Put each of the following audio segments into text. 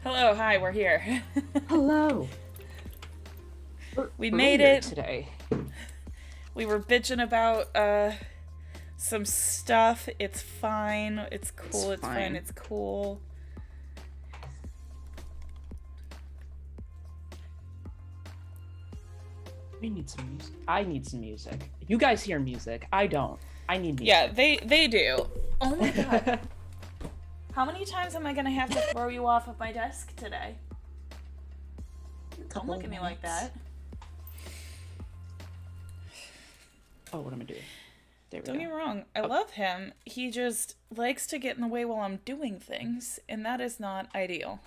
Hello, hi, we're here. Hello. We made Earlier it. today. We were bitching about some stuff. It's fine. It's cool. It's fine. It's cool. We need some music. I need some music. You guys hear music. I don't. I need music. Yeah, they do. Oh my god. How many times am I gonna have to throw you off of my desk today? Don't look at me like that. Oh, what am I doing? There we Don't get me wrong. I love him. He just likes to get in the way while I'm doing things, and that is not ideal.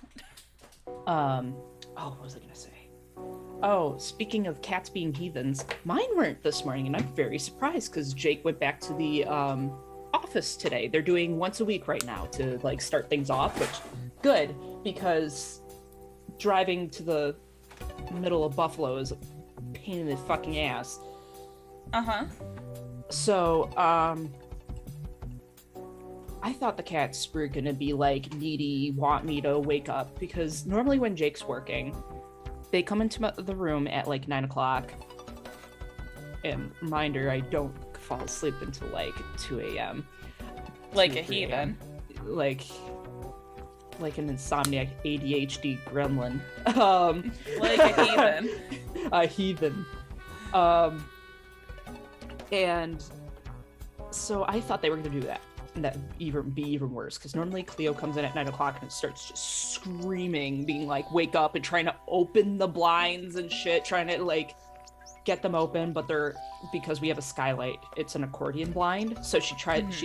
Oh, what was I gonna say? Oh, speaking of cats being heathens, mine weren't this morning, and I'm very surprised because Jake went back to the office today. They're doing once a week right now to like start things off, which good because driving to the middle of Buffalo is a pain in the fucking ass. Uh-huh. So, I thought the cats were gonna be like needy, want me to wake up, because normally when Jake's working, they come into the room at like 9 o'clock. And reminder, I don't fall asleep until like 2 a.m. Like a heathen. Like an insomniac ADHD gremlin. Like a heathen. A heathen. And so I thought they were going to do that, and that be even worse, because normally Cleo comes in at 9 o'clock and starts just screaming, being like, wake up, and trying to open the blinds and shit, trying to like get them open, but because we have a skylight, it's an accordion blind, so she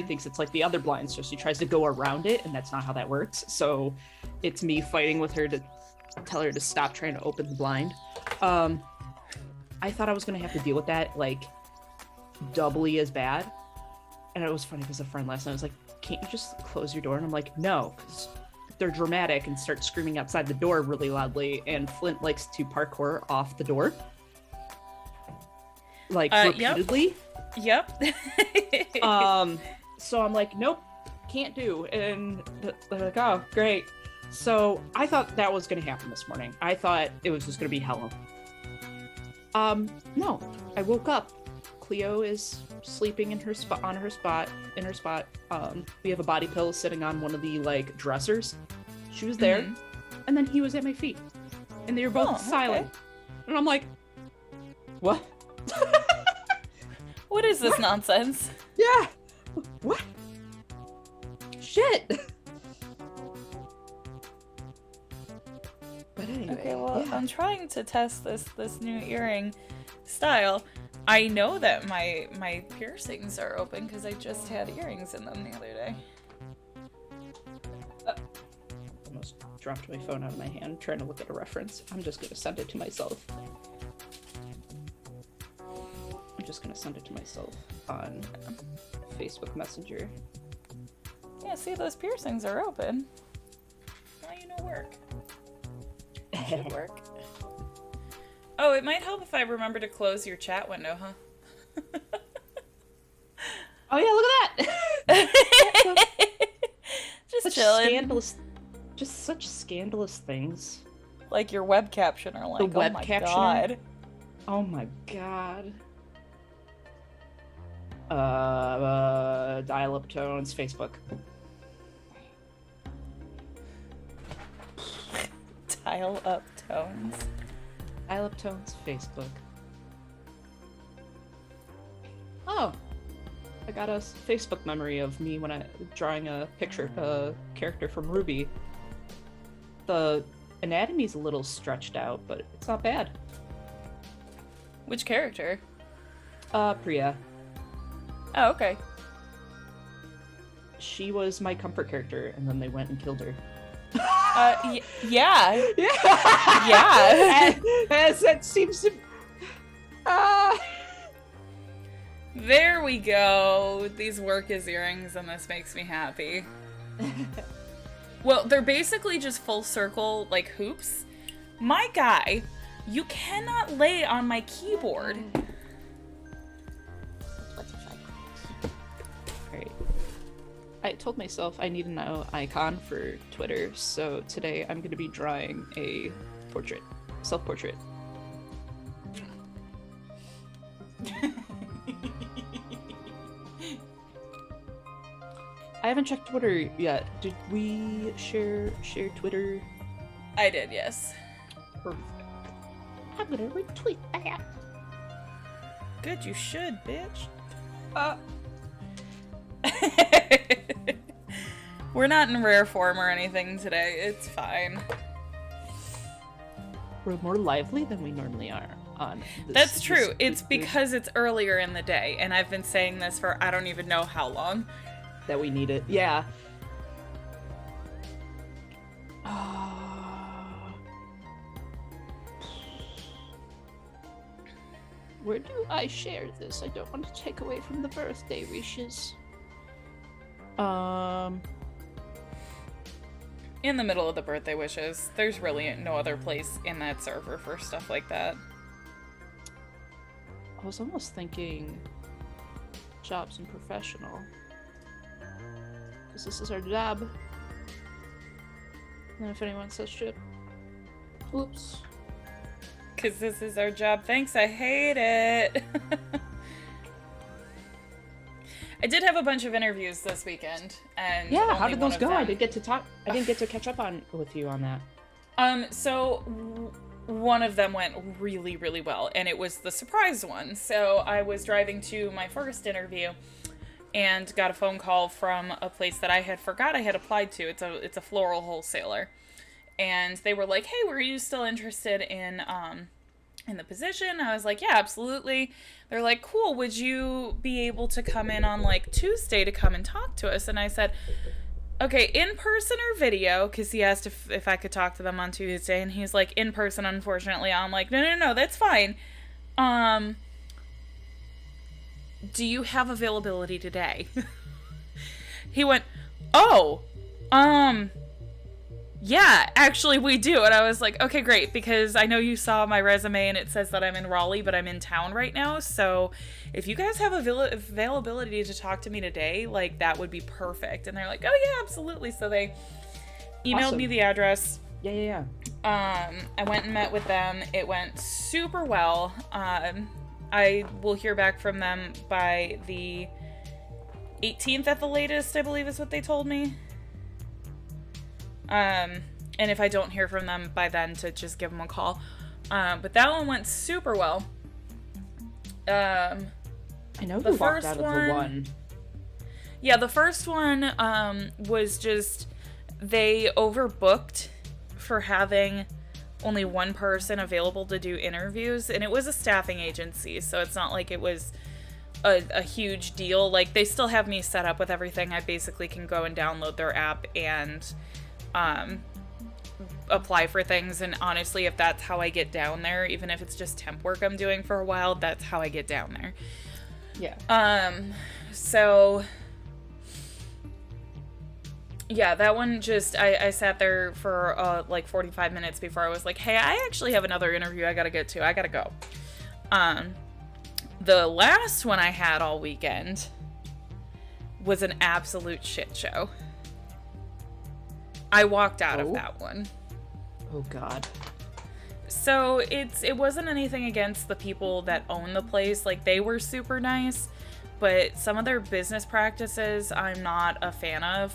thinks it's like the other blinds, so she tries to go around it, and that's not how that works. So it's me fighting with her to tell her to stop trying to open the blind. I thought I was going to have to deal with that like doubly as bad. And it was funny because a friend last night was like, can't you just close your door? And I'm like, no, because they're dramatic and start screaming outside the door really loudly, and Flint likes to parkour off the door like repeatedly. Yep. So I'm like, nope, can't do. And they're like, oh great. So I thought that was gonna happen this morning. I thought it was just gonna be hell. No, I woke up. Cleo is sleeping in her spot. We have a body pillow sitting on one of the like dressers. She was there, and then he was at my feet, and they were both silent. Okay. And I'm like, what? What is this nonsense? Yeah. What? Shit. But anyway. Okay, well, yeah. I'm trying to test this new earring style. I know that my piercings are open because I just had earrings in them the other day. Almost dropped my phone out of my hand trying to look at a reference. I'm just gonna send it to myself. On Facebook Messenger. Yeah, see, those piercings are open. Now you know work. It should work. Oh, it might help if I remember to close your chat window, huh? Oh yeah, look at that! Just such chilling. Just such scandalous things. Like your web captioner, like, the web oh my captioner? god. Oh my god. Dial-up tones, Facebook. Dial-up tones. Dial-up tones, Facebook. Oh, I got a Facebook memory of me when I drawing a character from Ruby. The anatomy's a little stretched out, but it's not bad. Which character? Priya. Oh, okay. She was my comfort character, and then they went and killed her. Yeah. Yeah. As that seems to... There we go. These work as earrings, and this makes me happy. Well, they're basically just full circle, like, hoops. My guy, you cannot lay on my keyboard. Alright. I told myself I need an icon for Twitter, so today I'm going to be drawing a portrait, self-portrait. I haven't checked Twitter yet. Did we share Twitter? I did, yes. Perfect. I'm gonna retweet that. Good, you should, bitch. We're not in rare form or anything today. It's fine. We're more lively than we normally are on this. That's true. It's because it's earlier in the day, and I've been saying this for I don't even know how long. That we need it. Yeah. Where do I share this? I don't want to take away from the birthday wishes. In the middle of the birthday wishes. There's really no other place in that server for stuff like that. I was almost thinking jobs and professional. Because this is our job. And if anyone says shit. Oops. Because this is our job. Thanks, I hate it. I did have a bunch of interviews this weekend, and yeah, how did those go? I didn't get to catch up with you on that. So one of them went really, really well, and it was the surprise one. So I was driving to my first interview and got a phone call from a place that I had forgot I had applied to. It's a floral wholesaler. And they were like, "Hey, were you still interested in the position?" I was like, "Yeah, absolutely." They're like, "Cool, would you be able to come in on like Tuesday to come and talk to us?" And I said, "Okay, in person or video?" Because he asked if I could talk to them on Tuesday, and he's like, "In person, unfortunately." I'm like, No, that's fine. Do you have availability today?" He went, "Oh, yeah, actually we do." And I was like, "Okay, great, because I know you saw my resume and it says that I'm in Raleigh, but I'm in town right now. So if you guys have availability to talk to me today, like that would be perfect." And they're like, "Oh yeah, absolutely." So they emailed me the address. Yeah. I went and met with them. It went super well. I will hear back from them by the 18th at the latest, I believe is what they told me. And if I don't hear from them by then, to just give them a call. But that one went super well. I know you walked out of the one. Yeah, the first one was just they overbooked for having only one person available to do interviews, and it was a staffing agency, so it's not like it was a huge deal. Like, they still have me set up with everything. I basically can go and download their app and apply for things, and honestly, if that's how I get down there, even if it's just temp work I'm doing for a while, that's how I get down there. Yeah. So yeah, that one just, I sat there for like 45 minutes before I was like, "Hey, I actually have another interview I gotta get to. I gotta go." The last one I had all weekend was an absolute shit show. I walked out of that one. Oh God. So it wasn't anything against the people that own the place. Like, they were super nice, but some of their business practices I'm not a fan of.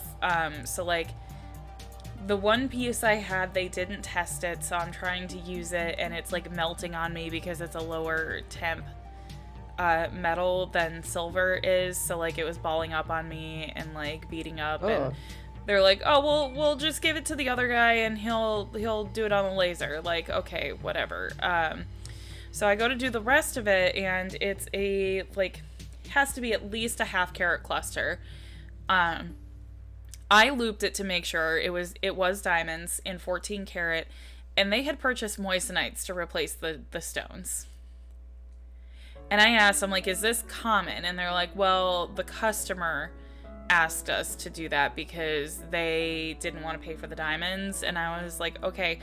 So like, the one piece I had, they didn't test it, so I'm trying to use it, and it's like melting on me because it's a lower temp metal than silver is. So like, it was balling up on me and like beating up. And they're like, "Oh, we'll just give it to the other guy and he'll do it on the laser." Like, okay, whatever. So I go to do the rest of it, and it's has to be at least a 1/2 carat cluster. I looped it to make sure it was diamonds in 14 karat, and they had purchased moissanites to replace the stones. And I asked them, like, "Is this common?" And they're like, "Well, the customer asked us to do that because they didn't want to pay for the diamonds." And I was like, "Okay,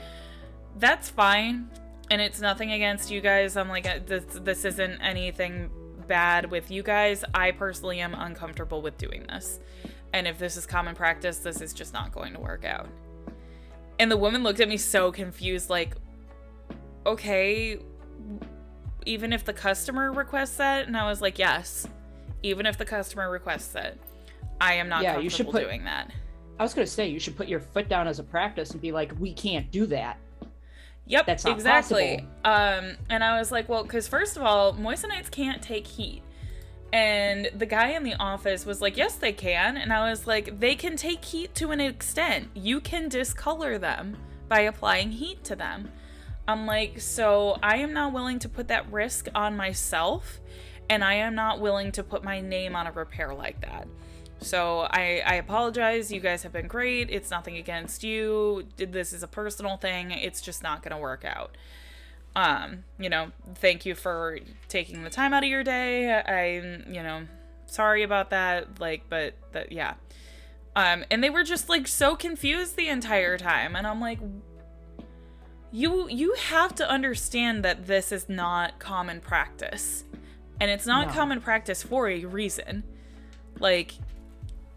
that's fine, and it's nothing against you guys." I'm like, this isn't anything bad with you guys. I personally am uncomfortable with doing this." And if this is common practice, this is just not going to work out. And the woman looked at me so confused, like, okay, even if the customer requests that? And I was like, yes, even if the customer requests it, I am not comfortable doing that. I was going to say, you should put your foot down as a practice and be like, we can't do that. Yep, that's not exactly. possible. And I was like, well, because first of all, moissanites can't take heat. And the guy in the office was like, yes, they can. And I was like, they can take heat to an extent. You can discolor them by applying heat to them. I'm like, so I am not willing to put that risk on myself. And I am not willing to put my name on a repair like that. So I apologize. You guys have been great. It's nothing against you. This is a personal thing. It's just not going to work out. Thank you for taking the time out of your day. I'm, sorry about that. Yeah. And they were just like so confused the entire time. And I'm like, you have to understand that this is not common practice. And it's not common practice for a reason. Like,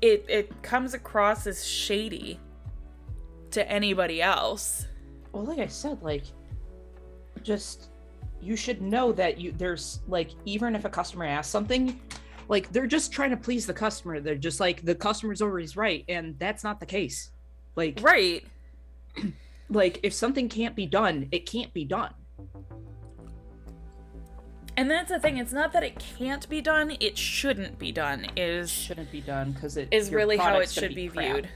it comes across as shady to anybody else. Well, like I said, like, just, you should know that there's, like, even if a customer asks something, like, they're just trying to please the customer. They're just like, the customer's always right, and that's not the case. Like, right. Like, if something can't be done, it can't be done. And that's the thing. It's not that it can't be done. It shouldn't be done. Shouldn't be done because it is really how it should be viewed.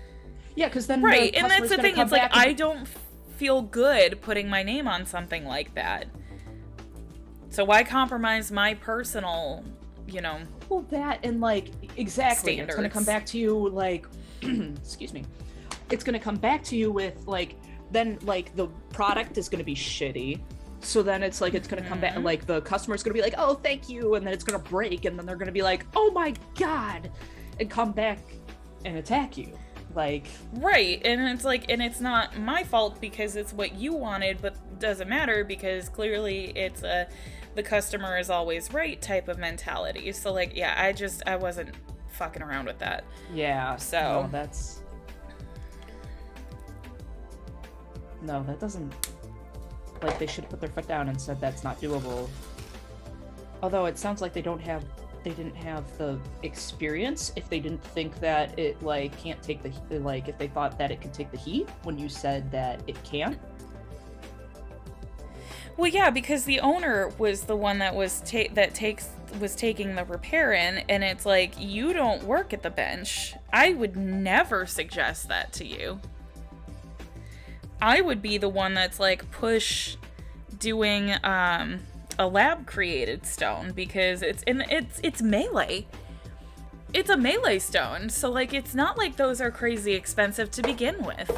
Yeah, because then right, and that's the thing. It's like I don't feel good putting my name on something like that. So why compromise my personal, Well, that and like exactly. Standards. It's gonna come back to you like, excuse me. It's gonna come back to you with like, then like the product is gonna be shitty. So then it's like, it's going to come back, like, the customer's going to be like, oh, thank you, and then it's going to break, and then they're going to be like, oh my god, and come back and attack you. Like... Right, and it's like, and it's not my fault because it's what you wanted, but doesn't matter because clearly it's the customer is always right type of mentality. So, like, yeah, I wasn't fucking around with that. Yeah, so... No, that doesn't... Like, they should have put their foot down and said that's not doable. Although it sounds like they didn't have the experience if they didn't think that it, like, can't take the, like, if they thought that it could take the heat when you said that it can't. Well, yeah, because the owner was the one that was taking the repair in, and it's like, you don't work at the bench. I would never suggest that to you. I would be the one that's like push doing a lab created stone because it's melee. It's a melee stone, so like it's not like those are crazy expensive to begin with.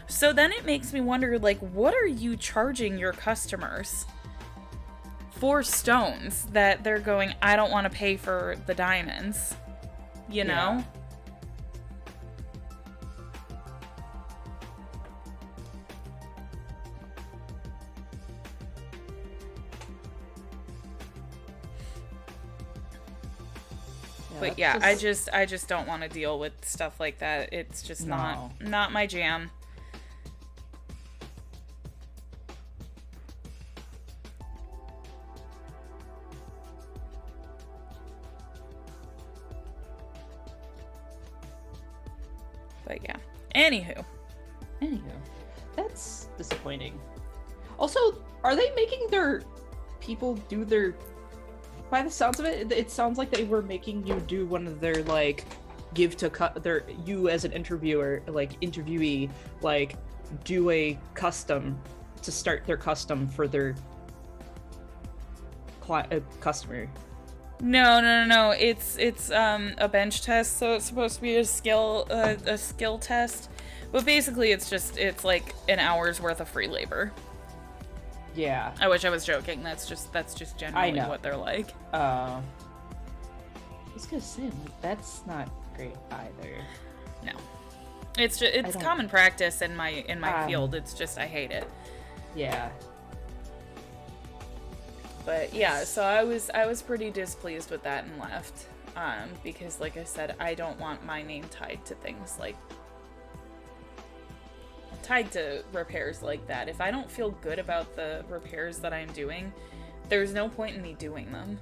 So then it makes me wonder, like, what are you charging your customers for stones that they're going, I don't want to pay for the diamonds, you know? But yeah, I just don't want to deal with stuff like that. It's just not my jam. But yeah. Anywho, that's disappointing. Also, are they making their people do their... By the sounds of it, it sounds like they were making you do one of their, like, give to you as an interviewer, like, interviewee, like, do a custom to start their custom for their customer. No. It's a bench test, so it's supposed to be a skill test. But basically, it's like an hour's worth of free labor. Yeah. I wish I was joking. That's just generally what they're like. I was gonna say, like, that's not great either. No. It's common practice in my field. It's just I hate it. Yeah. But yeah, so I was pretty displeased with that and left. Because like I said, I don't want my name tied to things like tied to repairs like that. If I don't feel good about the repairs that I'm doing, there's no point in me doing them.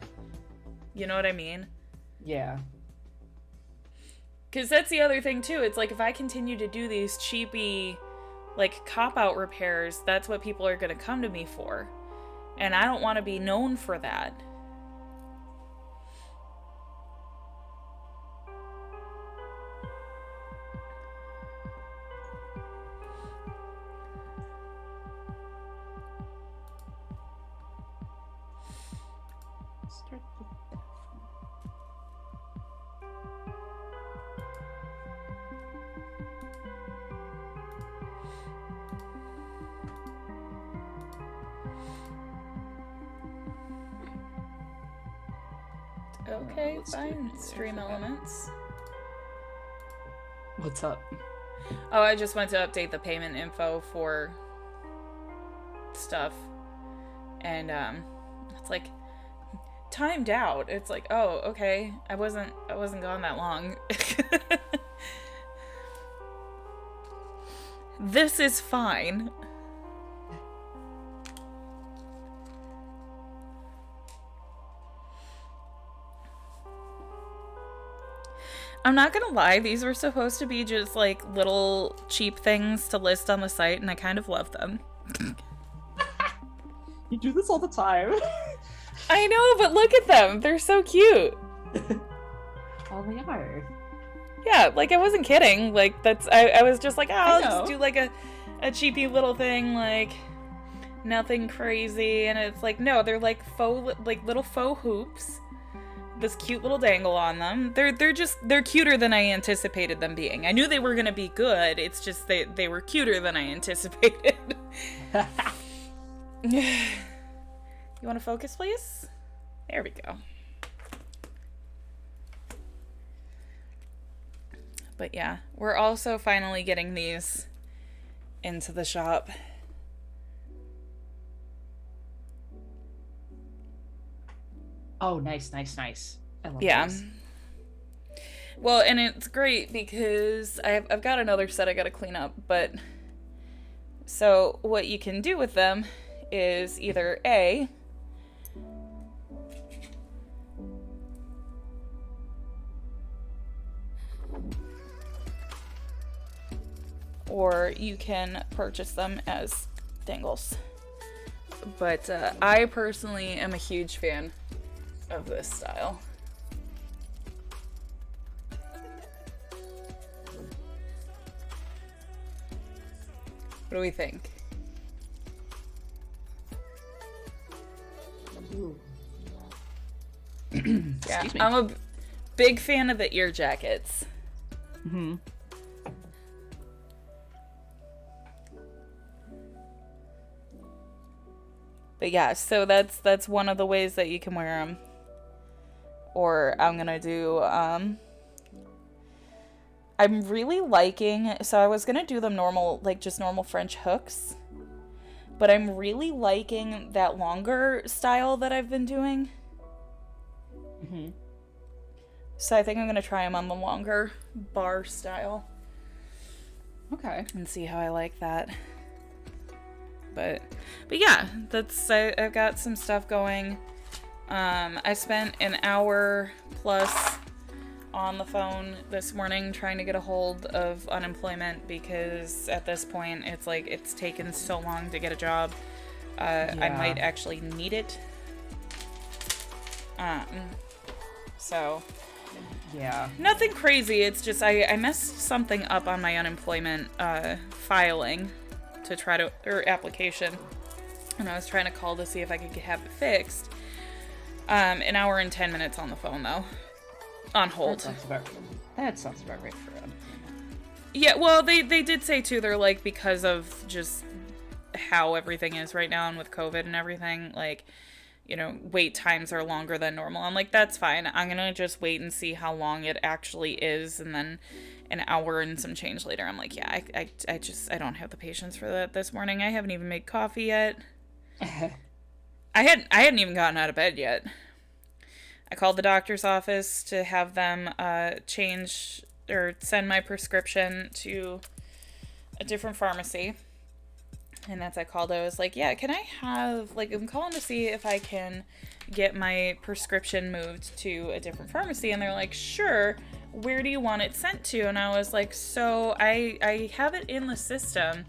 You know what I mean? Yeah. Because that's the other thing too. It's like if I continue to do these cheapy like cop-out repairs, that's what people are going to come to me for. And I don't want to be known for that. Start the bathroom. Okay, Let's fine. do Stream elements. What's up? Oh, I just went to update the payment info for stuff. And it's like timed out. It's like, oh, okay. I wasn't gone that long. This is fine. I'm not gonna lie, these were supposed to be just like little cheap things to list on the site, and I kind of love them. You do this all the time. I know, but look at them. They're so cute. Oh, they are. Yeah, like I wasn't kidding. Like that's I was just like, oh, I'll know. just do like a cheapy little thing, like nothing crazy. And it's like, no, they're like like little faux hoops. This cute little dangle on them. They're cuter than I anticipated them being. I knew they were gonna be good. It's just they were cuter than I anticipated. You want to focus, please? There we go. But yeah, we're also finally getting these into the shop. Oh, nice, nice, nice. I love Yeah. those. Well, and it's great because I've got another set I gotta clean up, but so what you can do with them is either A, or you can purchase them as dangles. But I personally am a huge fan of this style. What do we think? Yeah, Excuse me. I'm a big fan of the ear jackets. Mm-hmm. But yeah, so that's one of the ways that you can wear them. Or I'm gonna do, I'm really liking, so I was gonna do them normal, like just normal French hooks. But I'm really liking that longer style that I've been doing. Mm-hmm. So I think I'm gonna try them on the longer bar style. Okay. And see how I like that. But yeah, I've got some stuff going. I spent an hour plus on the phone this morning trying to get a hold of unemployment because at this point it's like it's taken so long to get a job. I might actually need it. So Yeah. nothing crazy. It's just I messed something up on my unemployment filing to try to, or application, and I was trying to call to see if I could have it fixed. An hour and 10 minutes on the phone though, on hold. That sounds about right for him. Yeah, well, they did say too, they're like, because of just how everything is right now and with COVID and everything, like, you know, wait times are longer than normal. I'm like, that's fine. I'm gonna just wait and see how long it actually is, and then an hour and some change later, I'm like, yeah, I don't have the patience for that this morning. I haven't even made coffee yet. I hadn't even gotten out of bed yet. I called the doctor's office to have them change or send my prescription to a different pharmacy. And as I called, I was like, yeah, can I have, like, I'm calling to see if I can get my prescription moved to a different pharmacy. And they're like, sure, where do you want it sent to? And I was like, so I have it in the system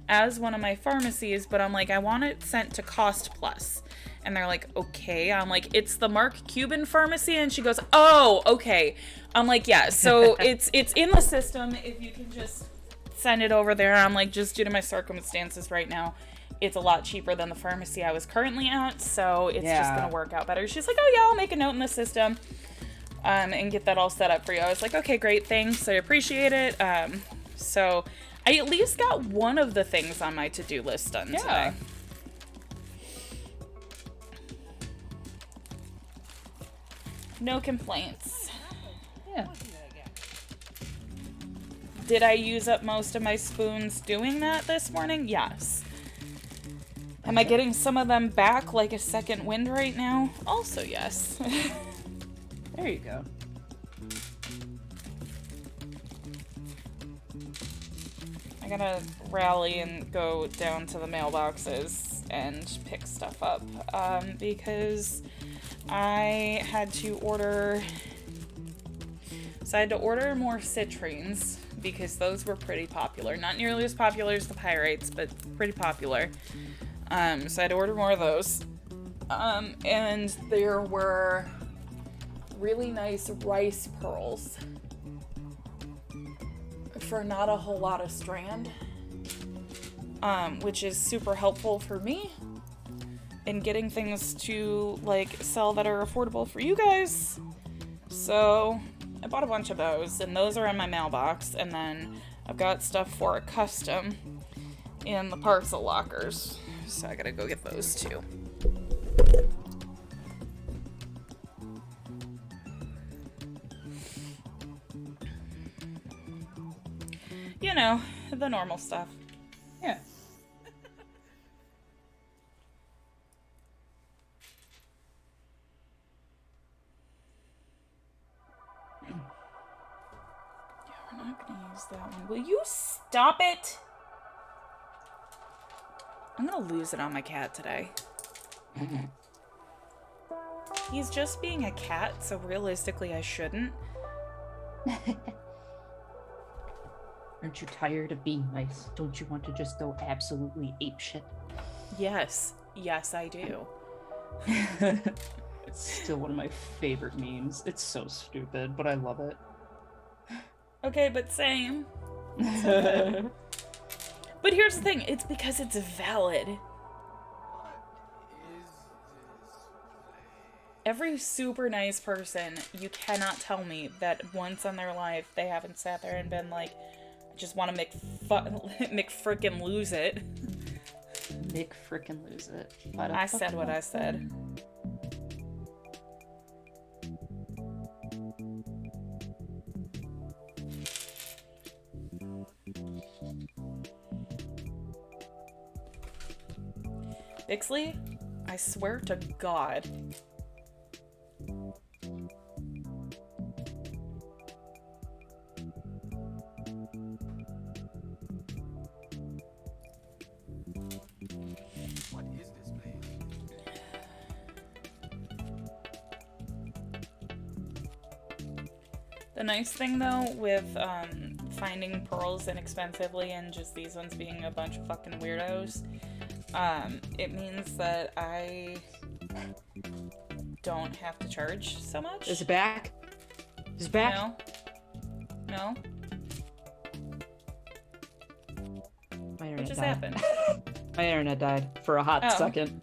as one of my pharmacies, but I'm like, I want it sent to Cost Plus. And they're like, okay. I'm like, it's the Mark Cuban pharmacy. And she goes, oh, okay. I'm like, yeah, so it's in the system. If you can just send it over there. I'm like, just due to my circumstances right now, it's a lot cheaper than the pharmacy I was currently at, so it's just gonna work out better. She's like, oh yeah, I'll make a note in the system and get that all set up for you. I was like, okay, great, thanks, I appreciate it. So I at least got one of the things on my to-do list done today. No complaints. Yeah. Did I use up most of my spoons doing that this morning? Yes. Am I getting some of them back like a second wind right now? Also yes. There you go. I gotta rally and go down to the mailboxes and pick stuff up because I had to order... So I had to order more citrines because those were pretty popular. Not nearly as popular as the Pyrates, but pretty popular. So I had to order more of those. And there were really nice rice pearls for not a whole lot of strand, which is super helpful for me in getting things to, like, sell that are affordable for you guys. So I bought a bunch of those, and those are in my mailbox, and then I've got stuff for a custom in the parcel lockers, so I gotta go get those too. You know, the normal stuff. Yeah. We're not gonna use that one. Will you stop it? I'm gonna lose it on my cat today. He's just being a cat, so realistically I shouldn't. Aren't you tired of being nice? Don't you want to just go absolutely apeshit? Yes. Yes, I do. It's still one of my favorite memes. It's so stupid, but I love it. Okay, but same. But here's the thing, it's because it's valid. Every super nice person, you cannot tell me that once in their life they haven't sat there and been like, I just want to McFrickin' lose it. McFrickin' lose it. I said what I said. Bixley, I swear to God. What is this place? The nice thing though with finding pearls inexpensively and just these ones being a bunch of fucking weirdos, it means that I don't have to charge so much. Is it back? Is it back? No. No. My internet What just died. happened? My internet died for a hot Oh. second.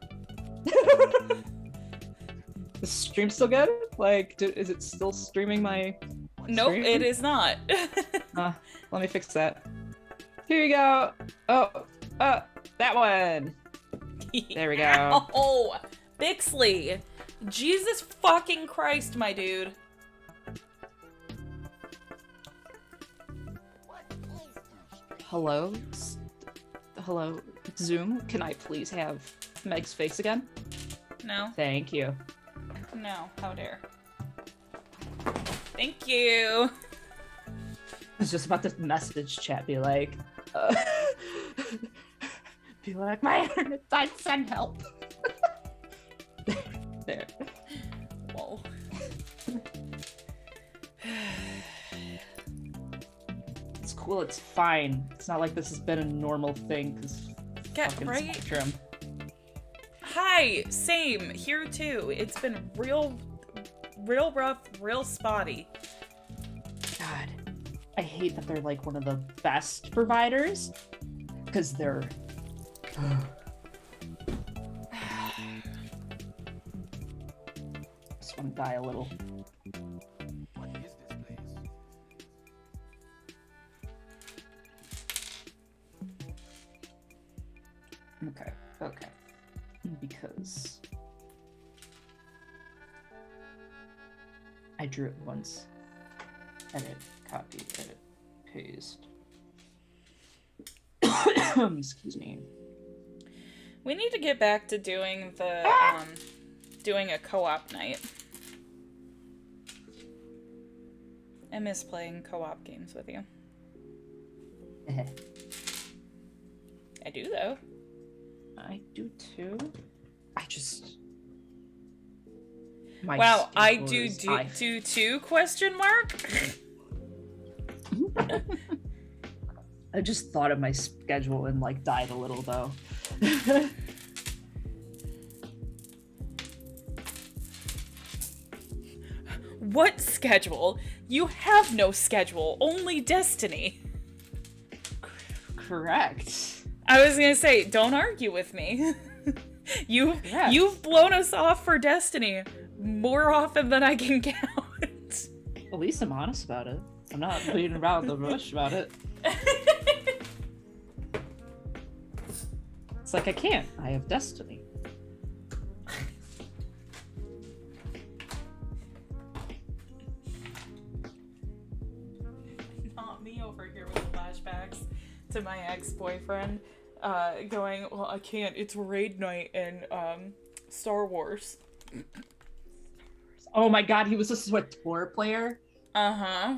The stream still good? Like, is it still streaming my Nope, stream? it is not. Let me fix that. Here you go. Oh, that one. There we go. Oh, Bixley. Jesus fucking Christ, my dude. Hello? Hello? Zoom? Can I please have Meg's face again? No, Thank you. no, how dare. Thank you. I was just about to message chat, be like, my internet died, send help. There. Whoa. It's cool, it's fine. It's not like this has been a normal thing, because Get fucking right. Spectrum. Hi, same here too. It's been real rough, real spotty. God, I hate that they're like one of the best providers, because they're. Just want to die a little. What is this place? Okay. Because I drew it once. Edit, copy, edit, paste. Excuse me. We need to get back to doing the doing a co-op night. I miss playing co-op games with you. I do though. I do too. I just. My Wow, I schedule is- do too? Question mark. I just thought of my schedule and like died a little though. What schedule? You have no schedule, only destiny. Correct. I was gonna say, don't argue with me. Yes. You've blown us off for destiny more often than I can count. At least I'm honest about it. I'm not beating around the bush about it. It's like I can't. I have destiny. Not me over here with flashbacks to my ex-boyfriend going, well, I can't, it's raid night in Star Wars. Oh my god, he was a SWTOR player? Uh-huh.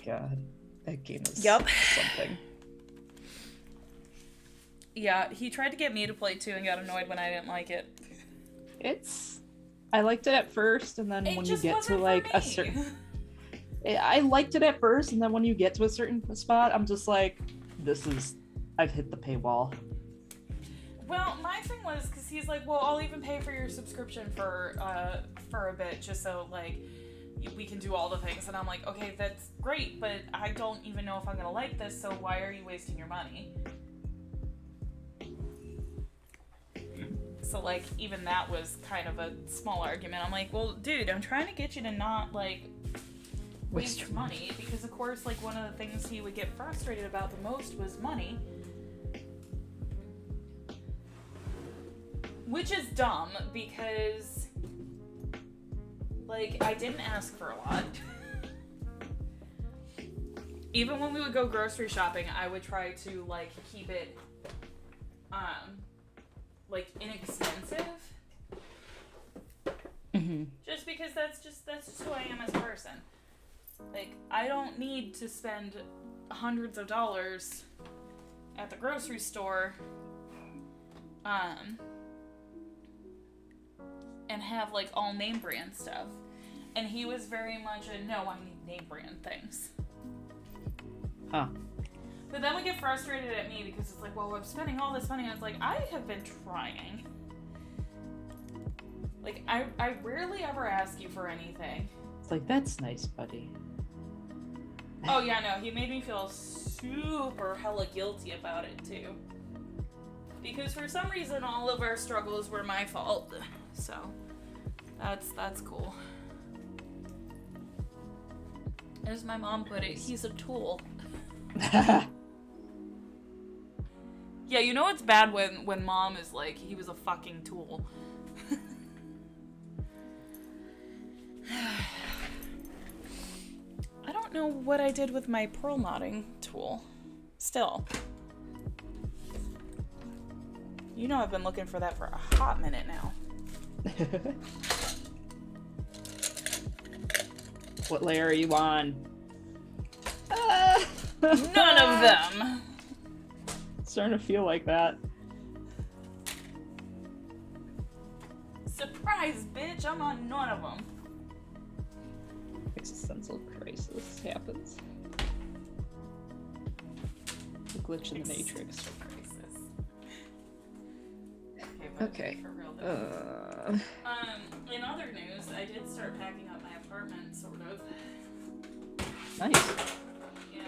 God, that game is Yup. something. Yeah, he tried to get me to play too and got annoyed when I didn't like it. I liked it at first, and then It when you just get to wasn't for like a me. certain... I liked it at first, and then when you get to a certain spot, I'm just like, I've hit the paywall. Well, my thing was, because he's like, well, I'll even pay for your subscription for a bit, just so, like, we can do all the things. And I'm like, okay, that's great, but I don't even know if I'm gonna like this, so why are you wasting your money? So, like, even that was kind of a small argument. I'm like, well, dude, I'm trying to get you to not, like, waste your money, because, of course, like, one of the things he would get frustrated about the most was money. Which is dumb, because, like, I didn't ask for a lot. Even when we would go grocery shopping, I would try to, like, keep it, like, inexpensive. Mm-hmm. Just because that's just who I am as a person. Like, I don't need to spend hundreds of dollars at the grocery store, and have, like, all name brand stuff. And he was very much a, no, I need name brand things. Huh. But then we get frustrated at me because it's like, well, I'm spending all this money. And it's like, I have been trying. Like, I rarely ever ask you for anything. It's like, that's nice, buddy. Oh, yeah, no, he made me feel super hella guilty about it, too. Because for some reason, all of our struggles were my fault. So, that's cool. As my mom put it, he's a tool. Yeah, you know it's bad when mom is like, he was a fucking tool. I don't know what I did with my pearl knotting tool. Still. You know I've been looking for that for a hot minute now. What layer are you on? None of them. Starting to feel like that. Surprise, bitch! I'm on none of them. Existential crisis happens. The glitch in the matrix. Crisis. Okay. For real though. In other news, I did start packing up my apartment, sort of. Nice. Yeah.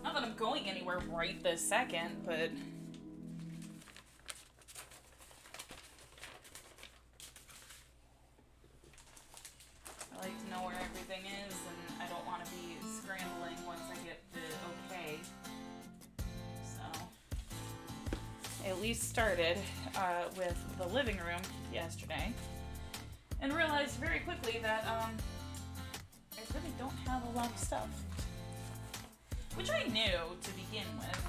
Not that I'm going anywhere right this second, but. I like to know where everything is, and I don't want to be scrambling once I get the okay. So, I at least started with the living room yesterday, and realized very quickly that I really don't have a lot of stuff, which I knew to begin with.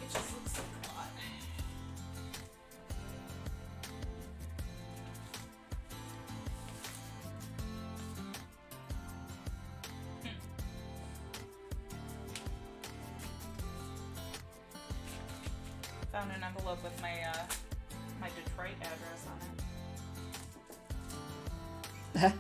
It just looks like a lot. Found an envelope with my my Detroit address on it.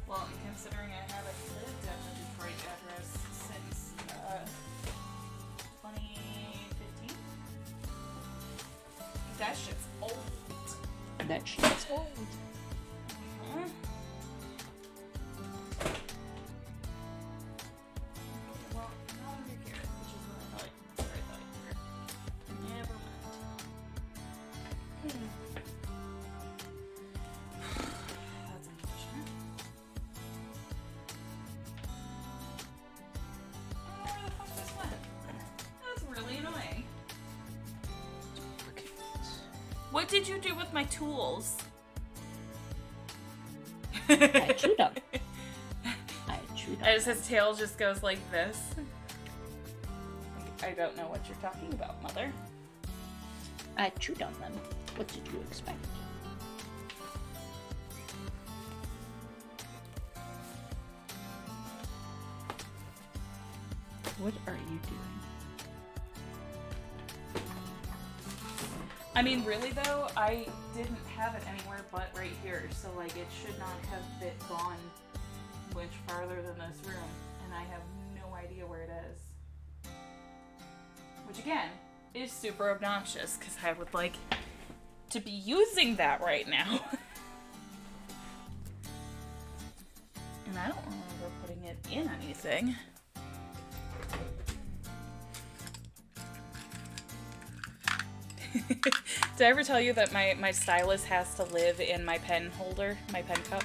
Well, considering I haven't lived at the Detroit address since 2015, that shit's old. That shit's old. Huh? Well, now I'm here, which is where I thought you were. Never mind. That's unfortunate. I don't know where the fuck this went. That's really annoying. What did you do with my tools? I chewed up. I chewed up. As his tail just goes like this. I don't know what you're talking about, Mother. I chewed on them. What did you expect? What are you doing? I mean, really though, I didn't have it anywhere but right here, so like it should not have gone much farther than this room, and I have no idea where it is. Which again, is super obnoxious, because I would like to be using that right now. And I don't remember putting it in anything. Did I ever tell you that my stylus has to live in my pen holder, my pen cup?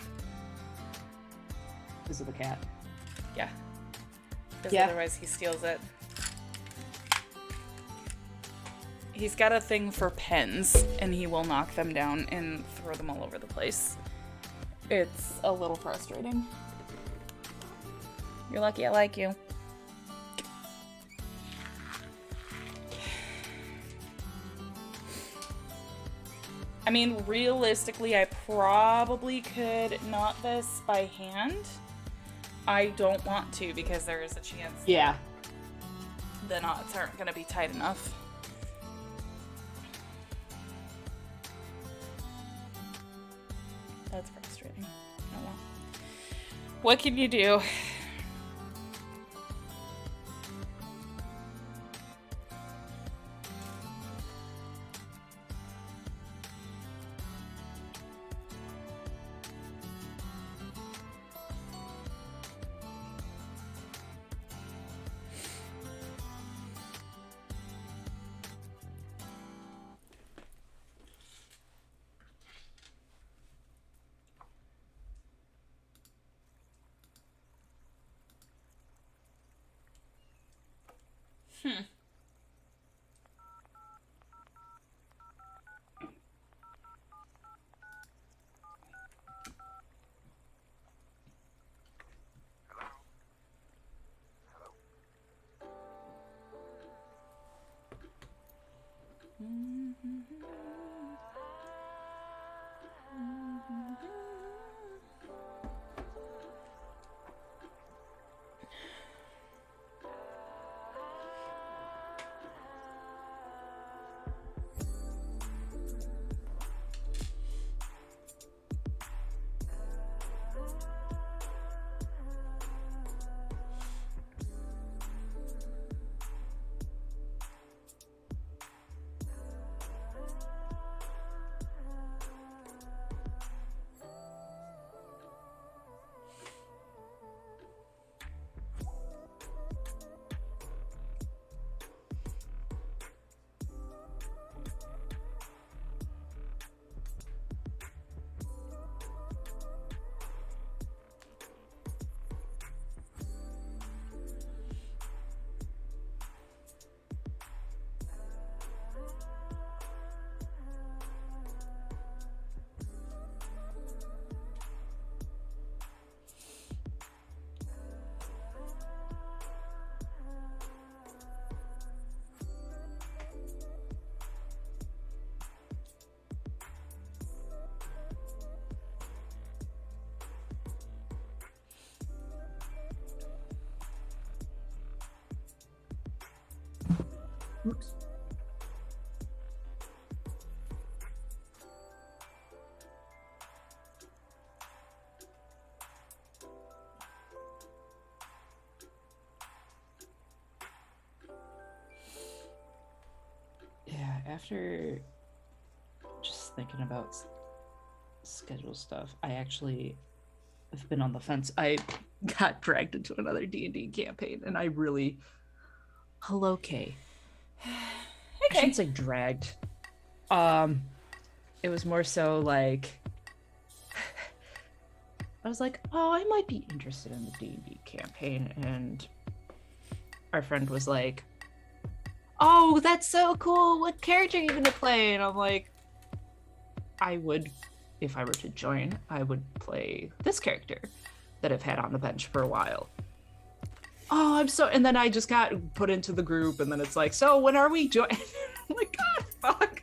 This is the cat. Yeah. Because Yeah. otherwise he steals it. He's got a thing for pens, and he will knock them down and throw them all over the place. It's a little frustrating. You're lucky I like you. I mean, realistically, I probably could knot this by hand. I don't want to because there is a chance Yeah. the knots aren't going to be tight enough. That's frustrating. Oh well. What can you do? Oops. Yeah, after just thinking about schedule stuff, I actually have been on the fence. I got dragged into another D&D campaign, and I really... Hello, Kay. I Okay. shouldn't say dragged. It was more so like... I was like, oh, I might be interested in the D&D campaign, and our friend was like, oh, that's so cool. What character are you gonna play? And I'm like, I would, if I were to join, I would play this character that I've had on the bench for a while. Oh, I'm so, and then I just got put into the group, and then it's like, so when are we joining? I'm like, God, fuck.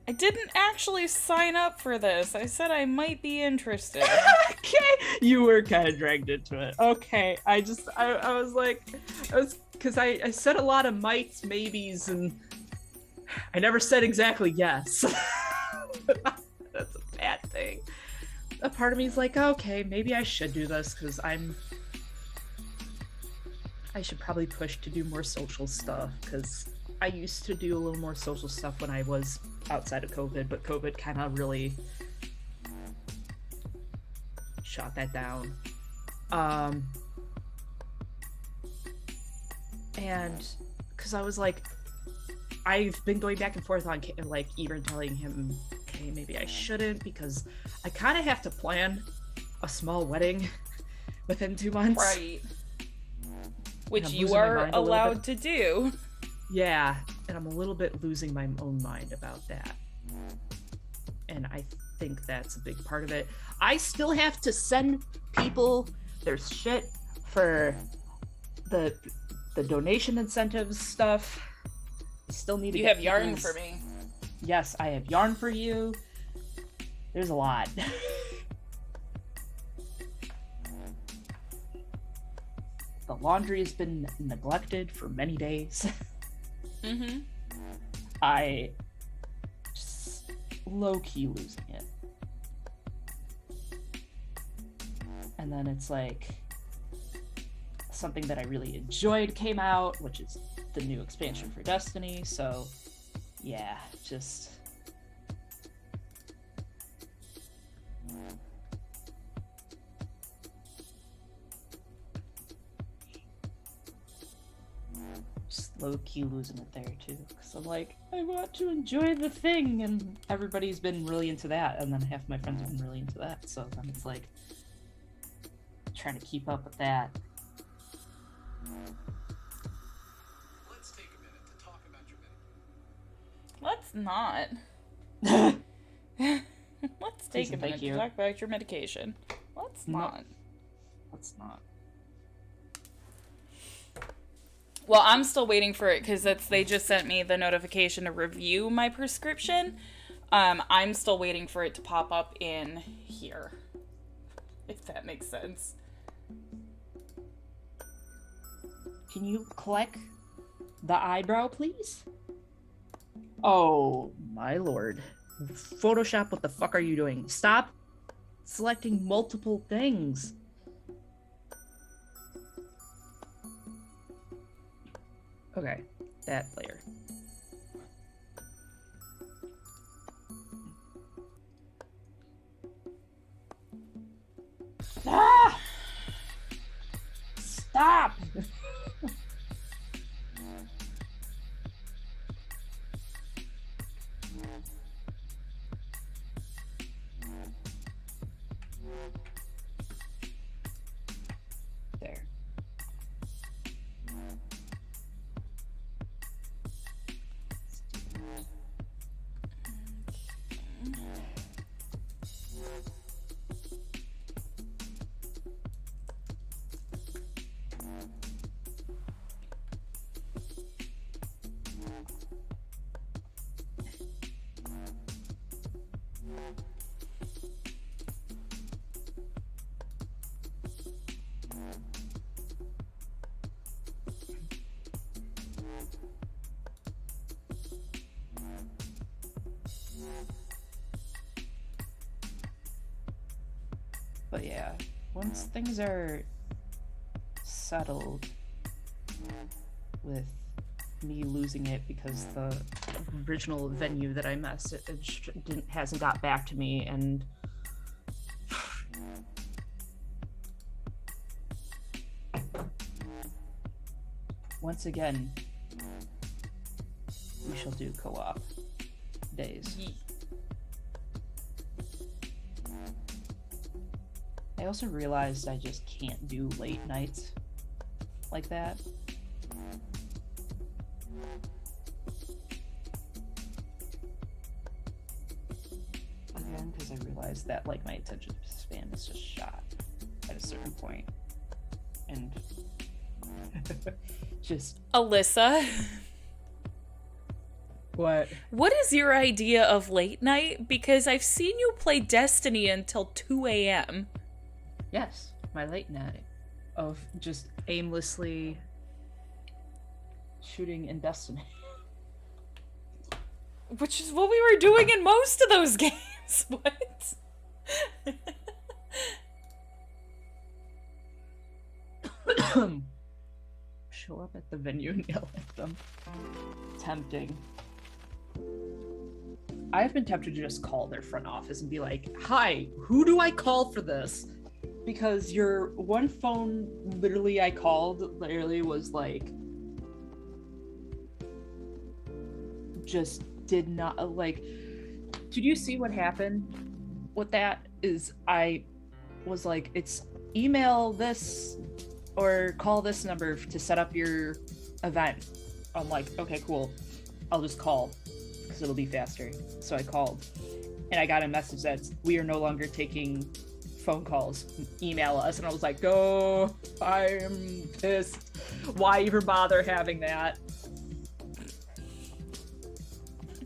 I didn't actually sign up for this. I said I might be interested. Okay, you were kind of dragged into it. Okay, I was like, because I said a lot of mights, maybes, and I never said exactly yes. That's a bad thing. A part of me is like, okay, maybe I should do this because I should probably push to do more social stuff because I used to do a little more social stuff when I was outside of COVID, but COVID kind of really shot that down. And because I was like, I've been going back and forth on like even telling him, hey, maybe I shouldn't because I kind of have to plan a small wedding within 2 months. Right. Which I'm you losing my are mind a little allowed to do. Yeah, and I'm a little bit losing my own mind about that. And I think that's a big part of it. I still have to send people their shit for the donation incentives stuff. I still need to You get have yarn people's- for me. Yes, I have yarn for you. There's a lot. The laundry has been neglected for many days. Mm-hmm. I just low-key losing it. And then it's like something that I really enjoyed came out, which is the new expansion for Destiny, so yeah, just low-key losing it there too, because I'm like, I want to enjoy the thing, and everybody's been really into that, and then half my friends have been really into that, so then it's like trying to keep up with that. Let's take a minute to talk about your medication. Let's not. Let's take a Susan, thank minute to you. talk about your medication. Let's No. not. Let's not. Well, I'm still waiting for it because they just sent me the notification to review my prescription. I'm still waiting for it to pop up in here. If that makes sense. Can you click the eyebrow, please? Oh, my lord. Photoshop, what the fuck are you doing? Stop selecting multiple things. Okay, that layer. Ah! Stop! There. But yeah, once things are settled with me losing it because the original venue that I messaged hasn't got back to me, and once again, we shall do co-op days. I also realized I just can't do late nights like that. Again, because I realized that like my attention span is just shot at a certain point. And just Alyssa, what? what is your idea of late night? Because I've seen you play Destiny until 2 a.m. Yes, my late night of just aimlessly shooting in Destiny. Which is what we were doing in most of those games. What? Show up at the venue and yell at them. Tempting. I've been tempted to just call their front office and be like, hi, who do I call for this? Because your one phone literally I called literally was like just did not like. Did you see what happened with that? Is I was like, it's email this or call this number to set up your event. I'm like, okay, cool. I'll just call because it'll be faster. So I called and I got a message that we are no longer taking phone calls, email us. And I was like, oh, I'm pissed. Why even bother having that?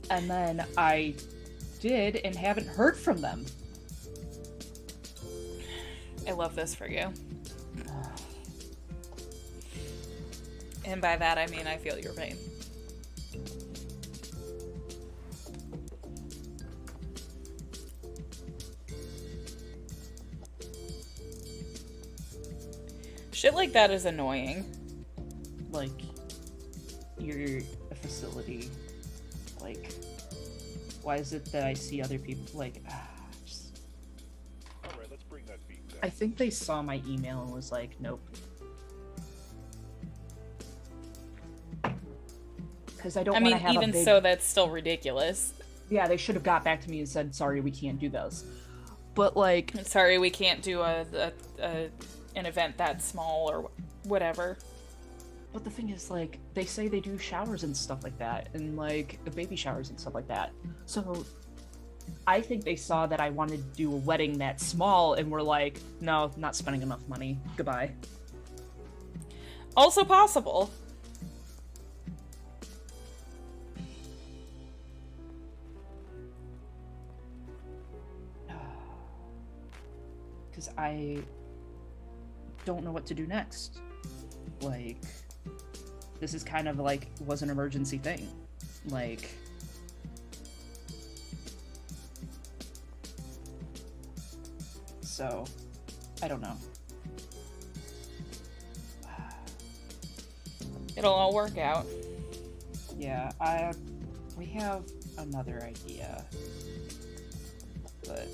And then I did and haven't heard from them. I love this for you. And by that I mean I feel your pain. Shit like that is annoying. Like, you're a facility. Like, why is it that I see other people like just... Alright, let's bring that beat down. I think they saw my email and was like, nope. Because I don't I want to mean, have even a big... so, that's still ridiculous. Yeah, they should have got back to me and said, sorry, we can't do those. But like... Sorry, we can't do an event that small or whatever. But the thing is, like, they say they do showers and stuff like that, and like baby showers and stuff like that. So I think they saw that I wanted to do a wedding that small and were like, no, not spending enough money. Goodbye. Also possible. Because I don't know what to do next. Like, this is kind of like was an emergency thing. Like, so I don't know. It'll all work out. Yeah, we have another idea, but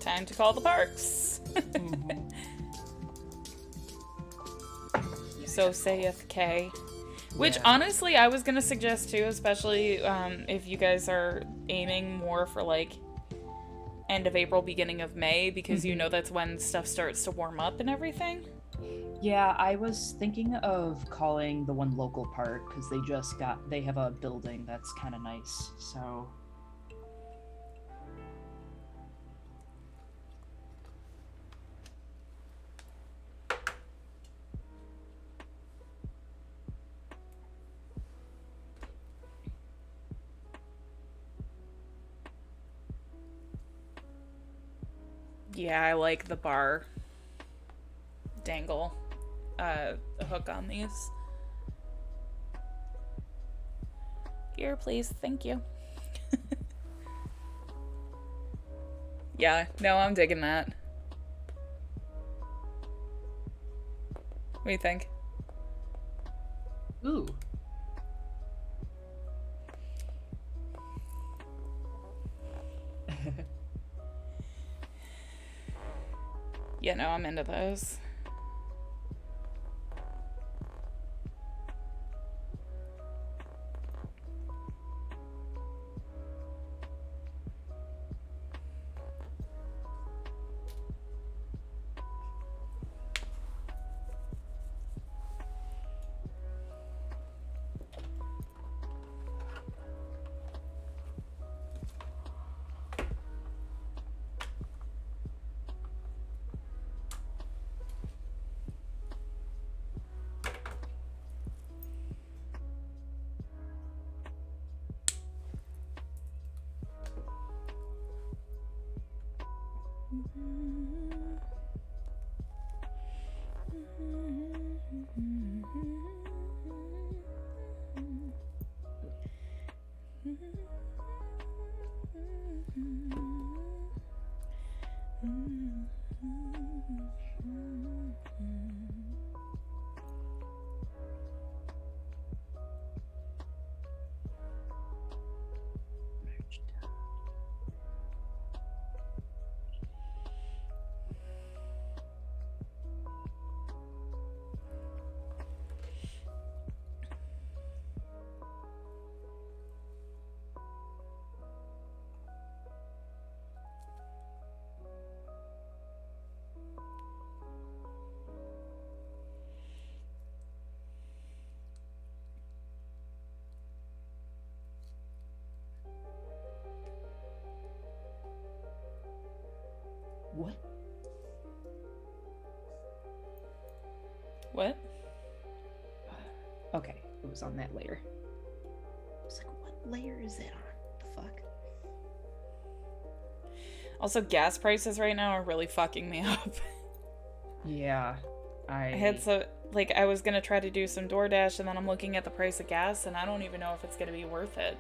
Time to call the parks. So saith Kay. Which, yeah. honestly, I was gonna suggest too, especially if you guys are aiming more for, like, end of April, beginning of May, because you know that's when stuff starts to warm up and everything. Yeah, I was thinking of calling the one local park because they have a building that's kind of nice, so. Yeah, I like the bar dangle hook on these. Here, please. Thank you. Yeah, no, I'm digging that. What do you think? Ooh. Yeah, no, I'm into those. What? What? Okay, it was on that layer. I was like, what layer is that on? The fuck? Also, gas prices right now are really fucking me up. Yeah, I had I was gonna try to do some DoorDash, and then I'm looking at the price of gas, and I don't even know if it's gonna be worth it.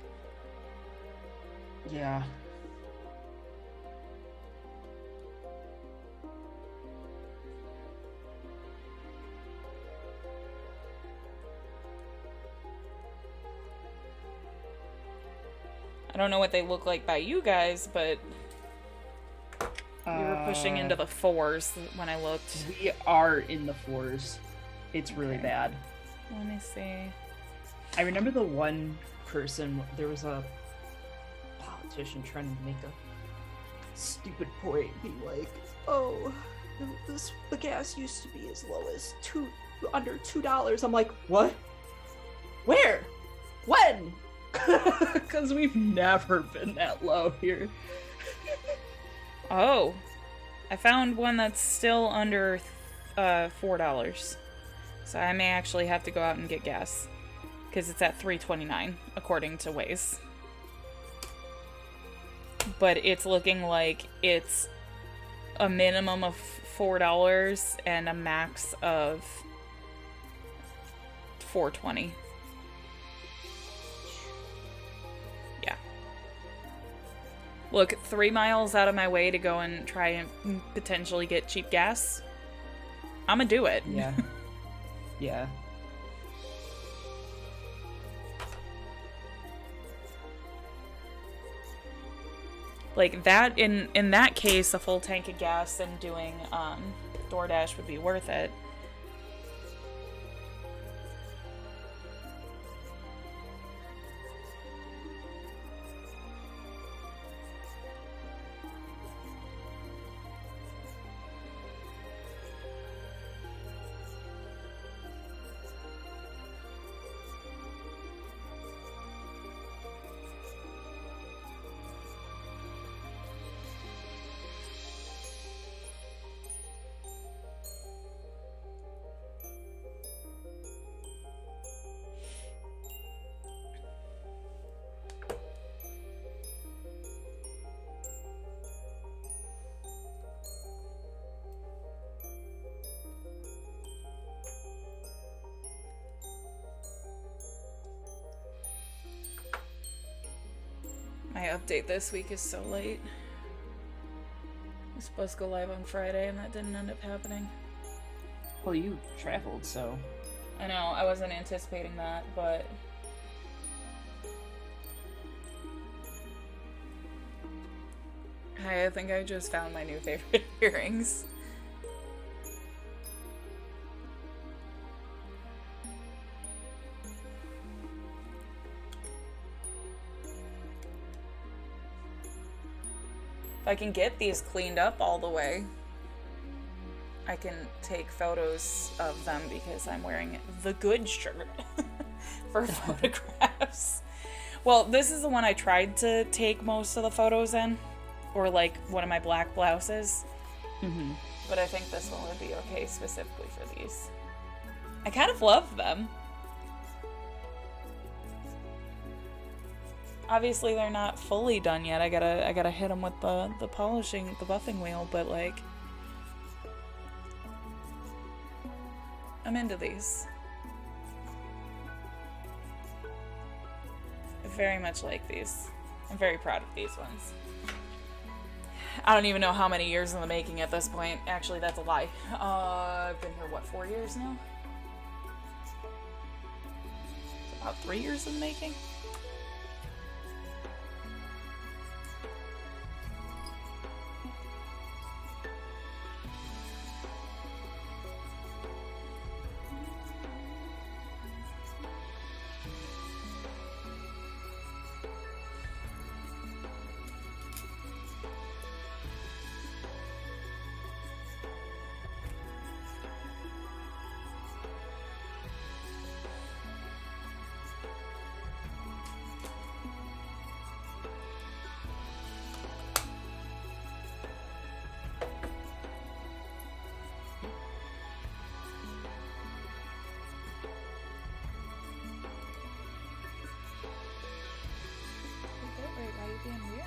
Yeah. I don't know what they look like by you guys, but we were pushing into the 4s when I looked. We are in the 4s. It's really Okay. bad. Let me see. I remember the one person, there was a politician trying to make a stupid point, being like, oh, the gas used to be as low as under $2. I'm like, what? Where? When? Because we've never been that low here. Oh, I found one that's still under $4. So I may actually have to go out and get gas. Because it's at $3.29, according to Waze. But it's looking like it's a minimum of $4 and a max of $4.20. Yeah. Look, 3 miles out of my way to go and try and potentially get cheap gas. I'ma do it. Yeah. Yeah. Like that, in that case, a full tank of gas and doing DoorDash would be worth it. My update this week is so late. I was supposed to go live on Friday and that didn't end up happening. Well, you traveled, so. I know, I wasn't anticipating that, but... I think I just found my new favorite earrings. If I can get these cleaned up all the way, I can take photos of them because I'm wearing the good shirt for photographs. Well, this is the one I tried to take most of the photos in, or like one of my black blouses. Mm-hmm. But I think this one would be okay specifically for these. I kind of love them. Obviously, they're not fully done yet. I gotta hit them with the polishing, the buffing wheel, but like, I'm into these. I very much like these. I'm very proud of these ones. I don't even know how many years in the making at this point. Actually, that's a lie. I've been here, what, 4 years now? About 3 years in the making? Wait, why are you being weird?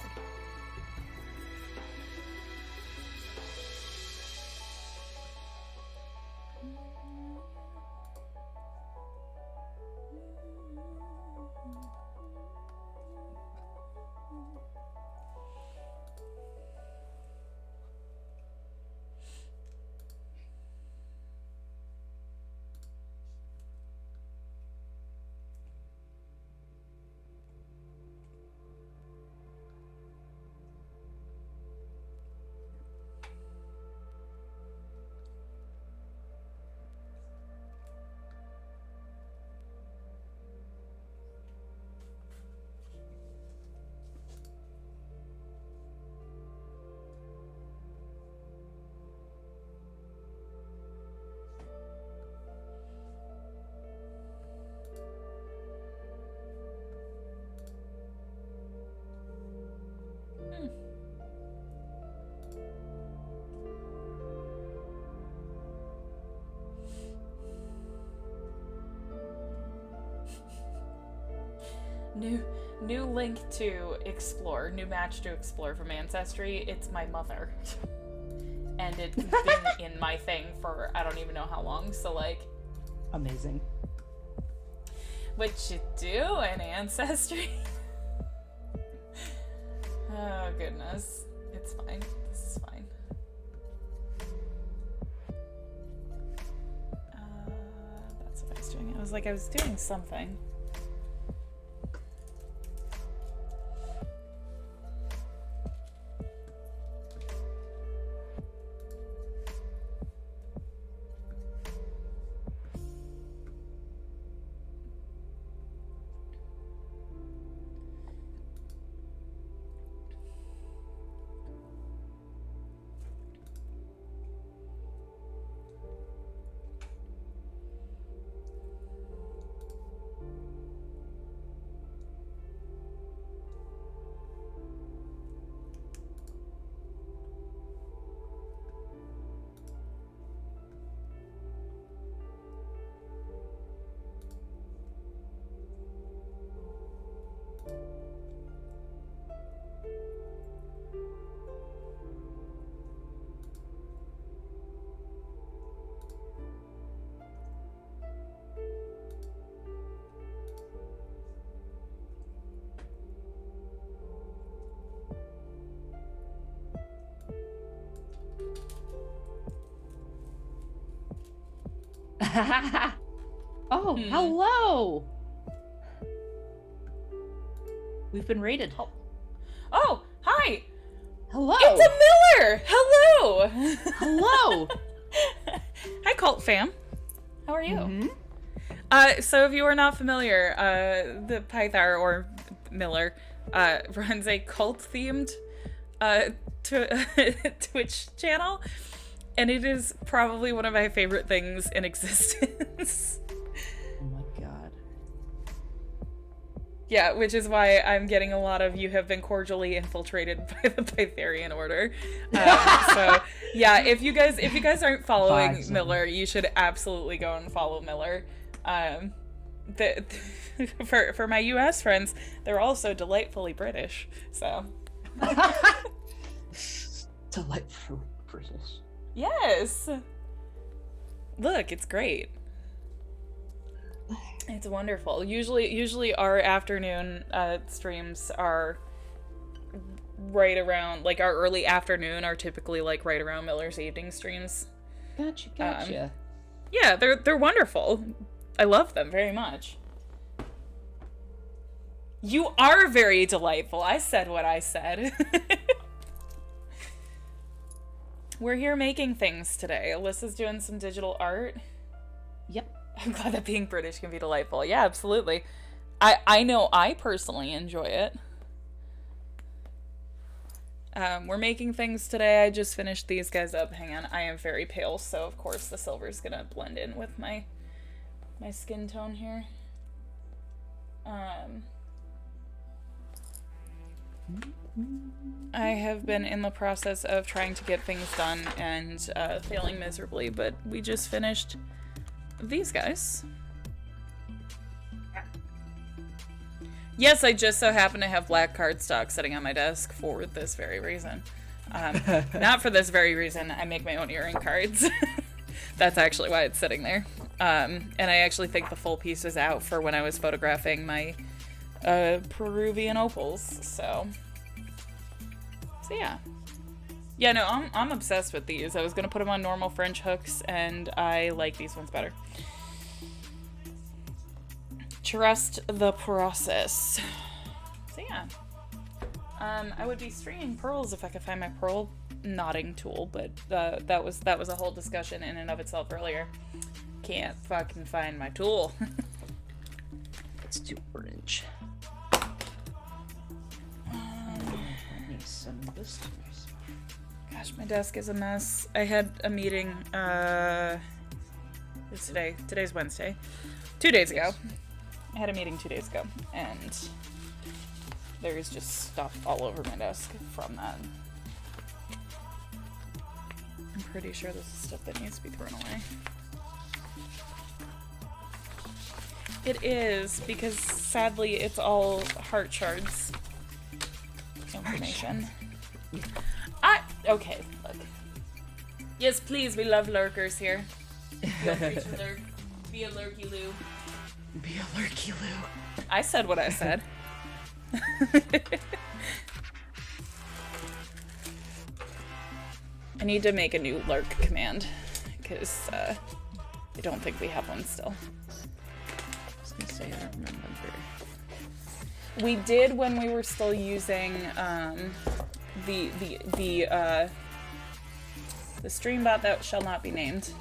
New link to explore, new match to explore from Ancestry. It's my mother. And it's been in my thing for I don't even know how long, so like... Amazing. What you do in Ancestry? Oh goodness. It's fine. This is fine. That's what I was doing. I was doing something. Oh, Hmm. hello. We've been raided. Oh, hi! Hello. It's a Miller! Hello! Hello. Hi, Cult Fam. How are you? Mhm. So if you are not familiar, the Pythar, or Miller, runs a cult-themed Twitch channel, and it is probably one of my favorite things in existence. Oh my god. Yeah, which is why I'm getting a lot of "you have been cordially infiltrated by the Pytharian Order." So yeah, if you guys aren't following Vibes. Miller, you should absolutely go and follow Miller. The, for my U.S. friends, they're also delightfully British. So Delightful British. yes, look, it's great. It's wonderful. Usually our afternoon streams are right around, like, our early afternoon are typically like right around Miller's evening streams. Gotcha. Yeah, they're wonderful. I love them very much. You are very delightful. I said what I said. We're here making things today. Alyssa's doing some digital art. Yep. I'm glad that being British can be delightful. Yeah, absolutely. I know I personally enjoy it. We're making things today. I just finished these guys up. Hang on, I am very pale, so of course the silver's gonna blend in with my skin tone here. I have been in the process of trying to get things done and failing miserably, but we just finished these guys. Yes, I just so happen to have black cardstock sitting on my desk for this very reason. Not for this very reason. I make my own earring cards. That's actually why it's sitting there. And I actually think the full piece was out for when I was photographing my Peruvian opals. So yeah. Yeah, no, I'm obsessed with these. I was gonna put them on normal French hooks, and I like these ones better. Trust the process. So yeah. I would be stringing pearls if I could find my pearl knotting tool, but that was a whole discussion in and of itself earlier. Can't fucking find my tool. It's too orange. Need some blisters. Gosh, my desk is a mess. I had a meeting, what's today? Today's Wednesday. 2 days ago. I had a meeting 2 days ago, and there's just stuff all over my desk from that. I'm pretty sure this is stuff that needs to be thrown away. It is, because sadly it's all heart shards information. Okay, look. Yes, please, we love lurkers here. Feel free to lurk. Be a lurky loo. Be a lurky loo. I said what I said. I need to make a new lurk command, because I don't think we have one still. I was gonna say, I don't remember. We did when we were still using the stream bot that shall not be named,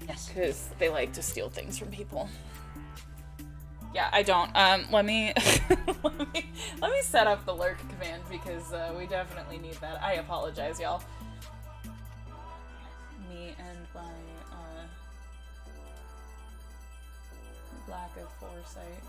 Yes. because they like to steal things from people. Yeah, I don't. Let me let me set up the lurk command, because we definitely need that. I apologize, y'all. Me and my lack of foresight.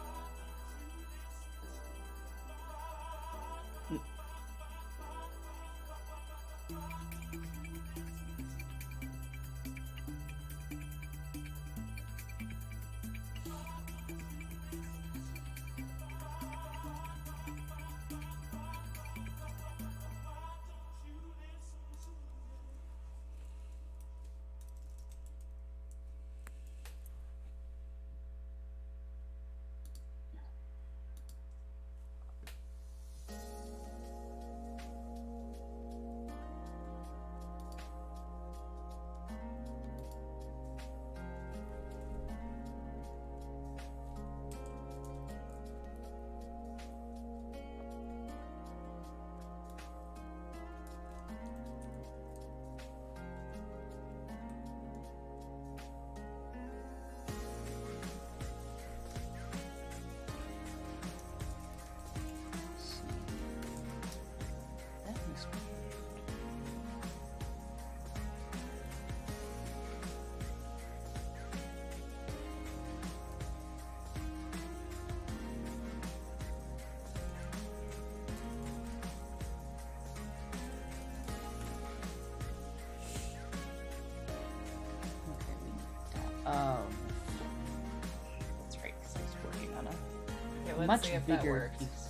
let's much see if that bigger works. piece.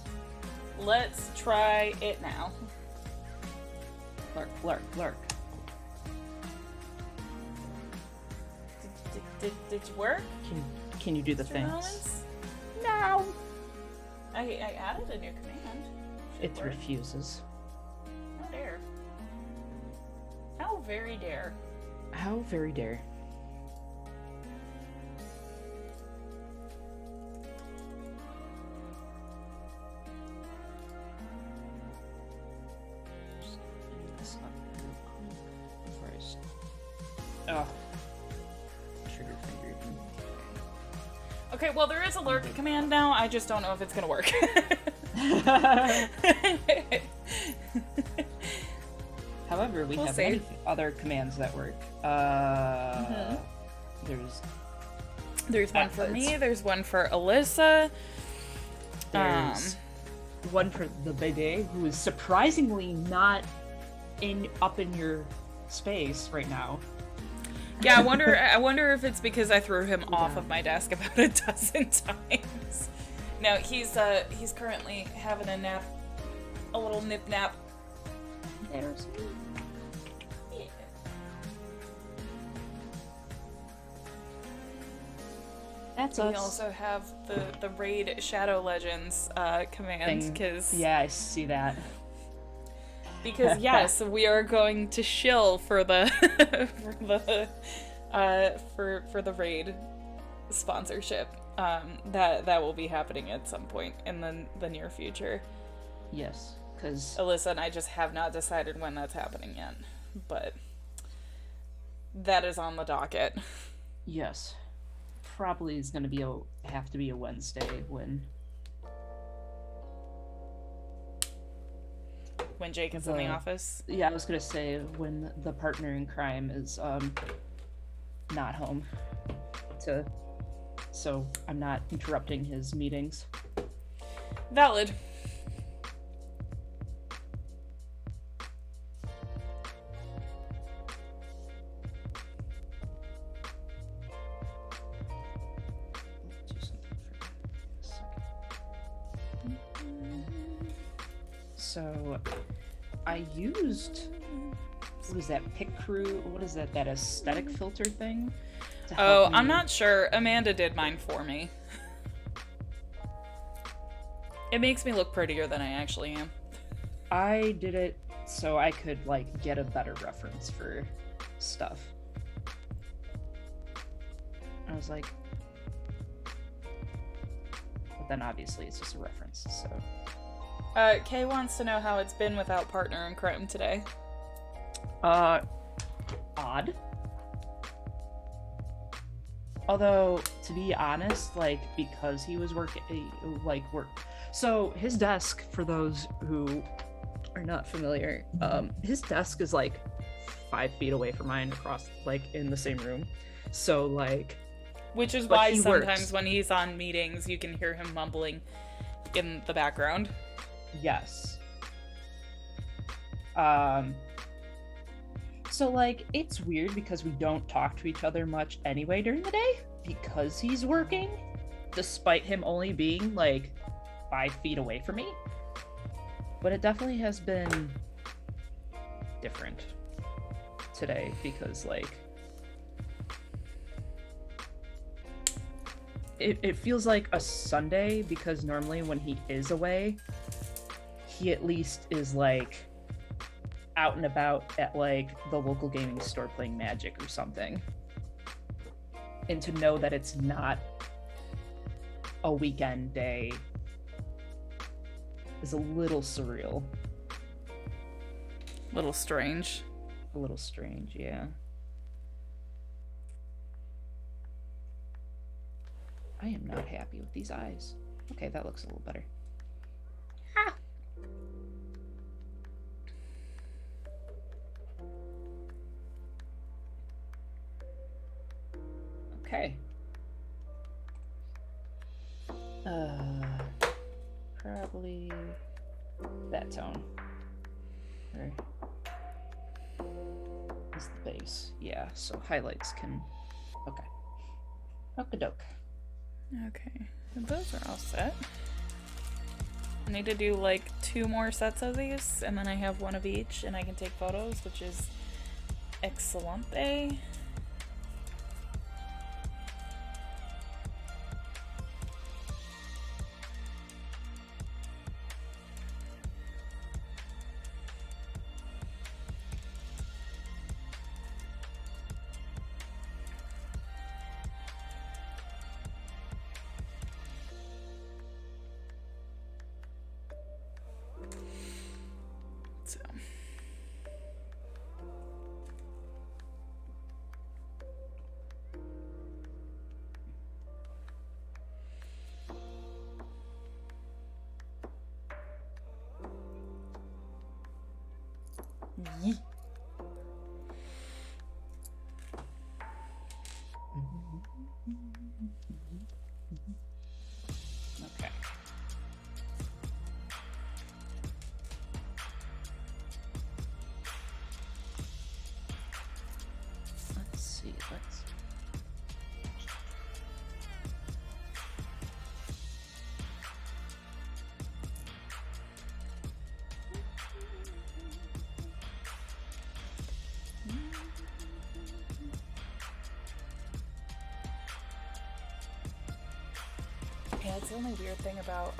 Let's try it now. Lurk, lurk, lurk. Did it work? Can you do the Mr. things? Mullins? No. I added a new command. It Should work. refuses. How dare. How very dare. How very dare. First. Oh. Trigger finger. Okay, well there is a lurk command now, I just don't know if it's gonna work. However, we We'll have see. many other commands that work. There's one for It's- me, there's one for Alyssa. There's one for the bidet, who is surprisingly not up in your space right now. Yeah, I wonder if it's because I threw him off of my desk about a dozen times. No, he's currently having a nap, a little nip nap. There's me. Yeah. That's We us. also have the raid Shadow Legends command Thing. because Yeah, I see that. yes, we are going to shill for the for the raid sponsorship. That will be happening at some point in the near future. Yes, because Alyssa and I just have not decided when that's happening yet, but that is on the docket. yes, probably is going to have to be a Wednesday when Jake is in the office. Yeah, I was gonna say when the partner in crime is not home, so I'm not interrupting his meetings. Valid. Do something for a second. So I used, what is that, Pick Crew? What is that aesthetic filter thing? to Oh, help I'm me- not sure. Amanda did mine for me. It makes me look prettier than I actually am. I did it so I could like get a better reference for stuff. I was like, but then obviously it's just a reference, so. Kay wants to know how it's been without partner in crime today. Odd. Although, to be honest, like, because he was work. So, his desk, for those who are not familiar, his desk is like 5 feet away from mine across, like, in the same room. So, like, Which is But why he sometimes works. when he's on meetings, you can hear him mumbling in the background. yes. So, like, it's weird because we don't talk to each other much anyway during the day because he's working, despite him only being, like, 5 feet away from me. But it definitely has been different today because, like, it feels like a Sunday because normally when he is away, he at least is, like, out and about at, like, the local gaming store playing Magic or something. And to know that it's not a weekend day is a little surreal. Little strange. A little strange, yeah. I am not happy with these eyes. Okay, that looks a little better. Okay. Probably that tone. Or is the base. Yeah, so highlights can. Okay. Okie doke. Okay, those are all set. I need to do like 2 more sets of these, and then I have one of each, and I can take photos, which is excelente. So. Yee. Okay. Let's see. Let's. Yeah, it's the only weird thing about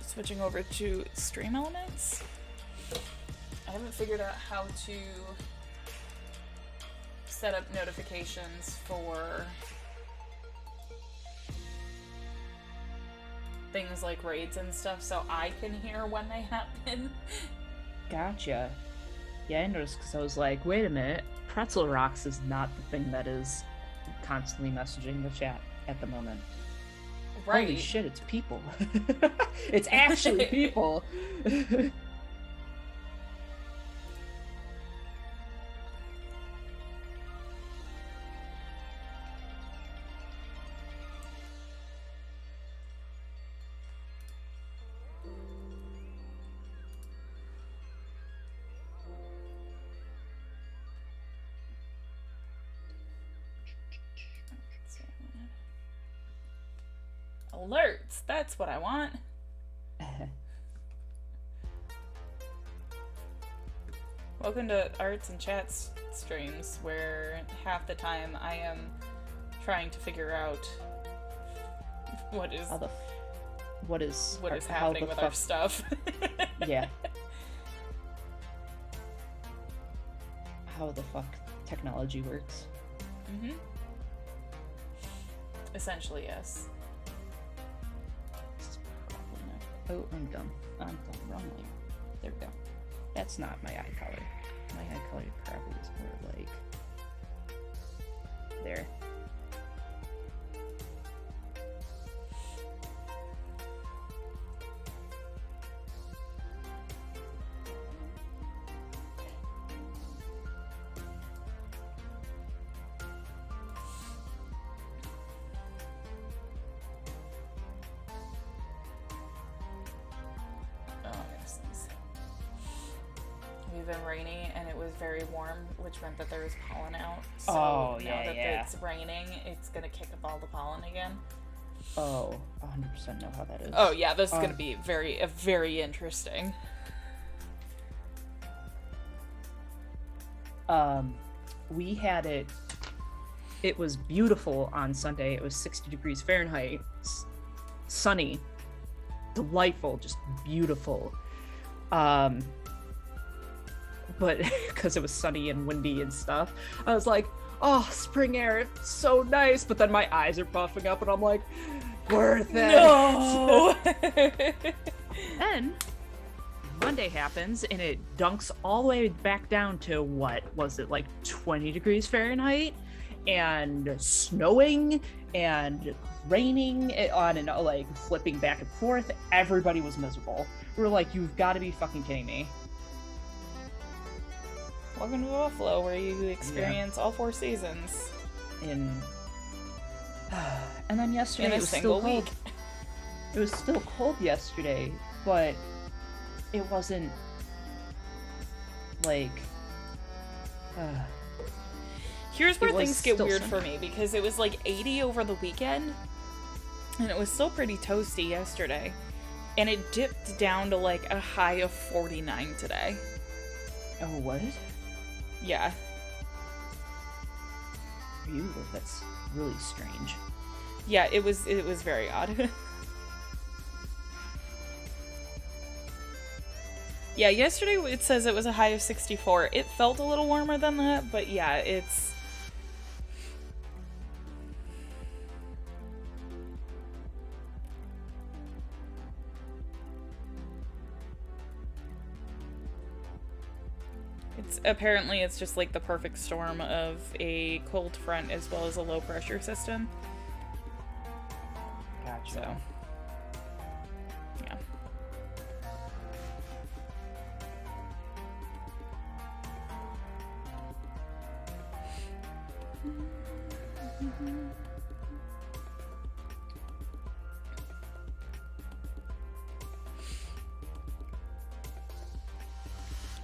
switching over to Stream Elements. I haven't figured out how to set up notifications for things like raids and stuff so I can hear when they happen. Gotcha. Yeah, I noticed because I was like, wait a minute, Pretzel Rocks is not the thing that is constantly messaging the chat at the moment. Right. Holy shit, it's people. It's actually people. Alerts, that's what I want. Welcome to Arts and Chats streams, where half the time I am trying to figure out what is happening with our stuff. Yeah. How the fuck technology works. Mm-hmm. Essentially, yes. Oh, I'm dumb. I'm dumb. Wrong layer. There we go. That's not my eye color. My eye color probably is more like there. We've been rainy and it was very warm, which meant that there was pollen out. So Oh, now yeah, that yeah. it's raining, it's gonna kick up all the pollen again. Oh, 100% know how that is. Oh yeah, this is gonna be very interesting. We had it was beautiful on Sunday. It was 60 degrees Fahrenheit, sunny, delightful, just beautiful. But because it was sunny and windy and stuff, I was like, oh, spring air, it's so nice. But then my eyes are puffing up and I'm like, worth it. No! Then Monday happens and it dunks all the way back down to what was it, like 20 degrees Fahrenheit, and snowing and raining on and like flipping back and forth. Everybody was miserable. We were like, you've got to be fucking kidding me. Welcome to Buffalo, where you experience all 4 seasons And then yesterday in a it was single still week. cold. It was still cold yesterday, but it wasn't like. Here's where it was things get still weird sunny. for me, because it was like 80 over the weekend, And it was still pretty toasty yesterday. And it dipped down to like a high of 49 today. Oh, what? Yeah. Ew, that's really strange. Yeah, it was very odd. Yeah, yesterday it says it was a high of 64. It felt a little warmer than that, but yeah, it's... Apparently it's just like the perfect storm of a cold front as well as a low pressure system. Gotcha. So, yeah.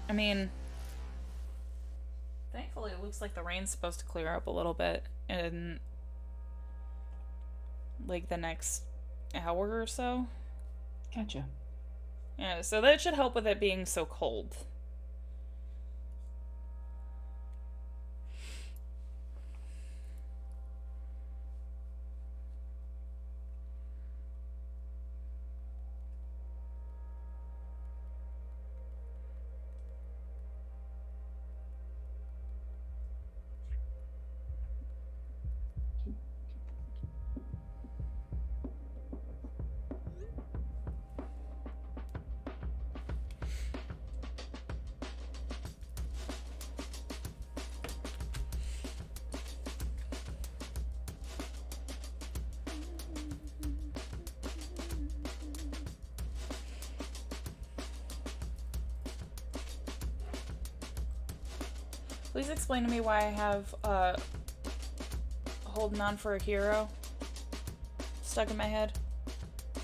I mean, thankfully it looks like the rain's supposed to clear up a little bit in like the next hour or so. Gotcha. Yeah, so that should help with it being so cold. Please explain to me why I have holding on for a hero stuck in my head.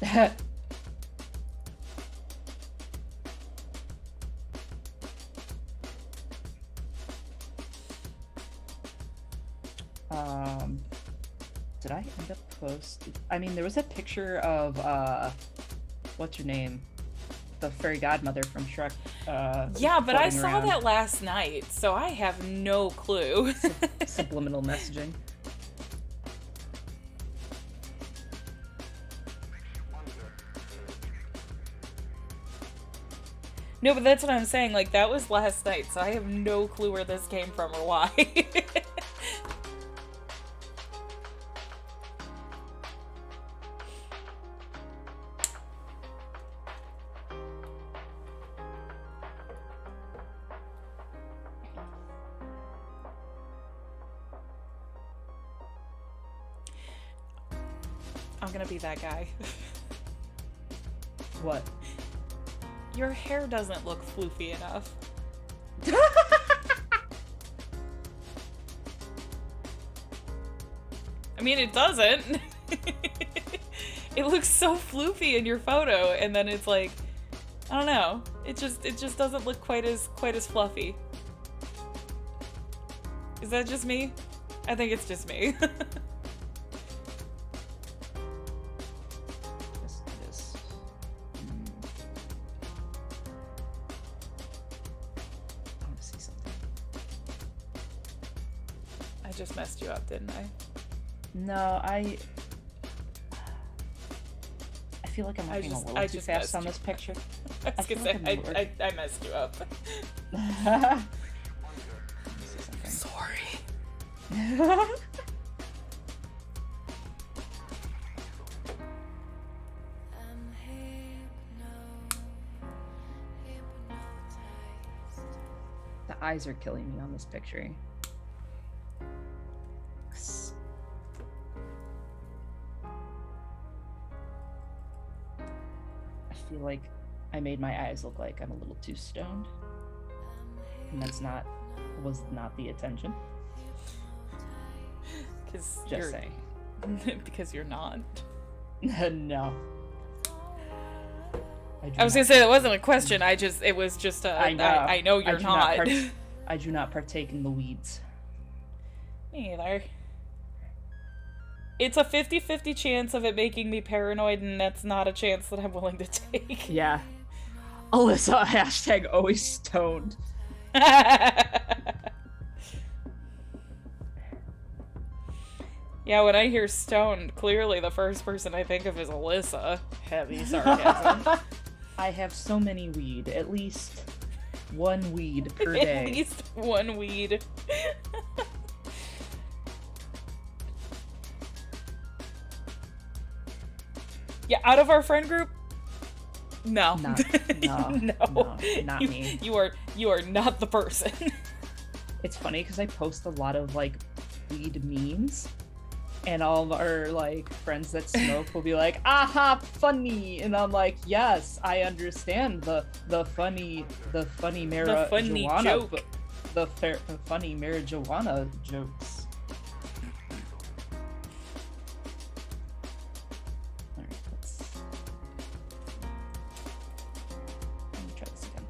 Did I end up posting? I mean, there was a picture of what's her name? The fairy godmother from Shrek. Yeah, but I floating saw around. that last night, so I have no clue. Subliminal messaging. No, but that's what I'm saying. Like, that was last night, so I have no clue where this came from or why. I'm gonna be that guy. What? Your hair doesn't look floofy enough. I mean, it doesn't. It looks so floofy in your photo, and then it's like, I don't know. It just doesn't look quite as fluffy. Is that just me? I think it's just me. Yes, it is. I want to see something. I just messed you up, didn't I? No, I feel like I'm I moving a just- little I too just fast messed on you this picture. I was feel gonna say, like I'm I messed you up. Let me see something. Sorry. The eyes are killing me on this picture. I feel like I made my eyes look like I'm a little too stoned. And was not the intention. Because Just you're saying. because you're not. No. I was gonna say that wasn't a question. It was just a. I know you're do not. I do not partake in the weeds. Me either. It's a 50-50 chance of it making me paranoid, and that's not a chance that I'm willing to take. Yeah. Alyssa, hashtag always stoned. Yeah, when I hear stoned, clearly the first person I think of is Alyssa. Heavy sarcasm. I have so many weed. At least one weed per At day. least one weed. Yeah, out of our friend group, no. No, not you, me. You are not the person. It's funny because I post a lot of like weed memes, and all of our like friends that smoke will be like, "Aha, funny," and I'm like, "Yes, I understand the funny marijuana, joke. the funny marijuana jokes." All right, let me try this again.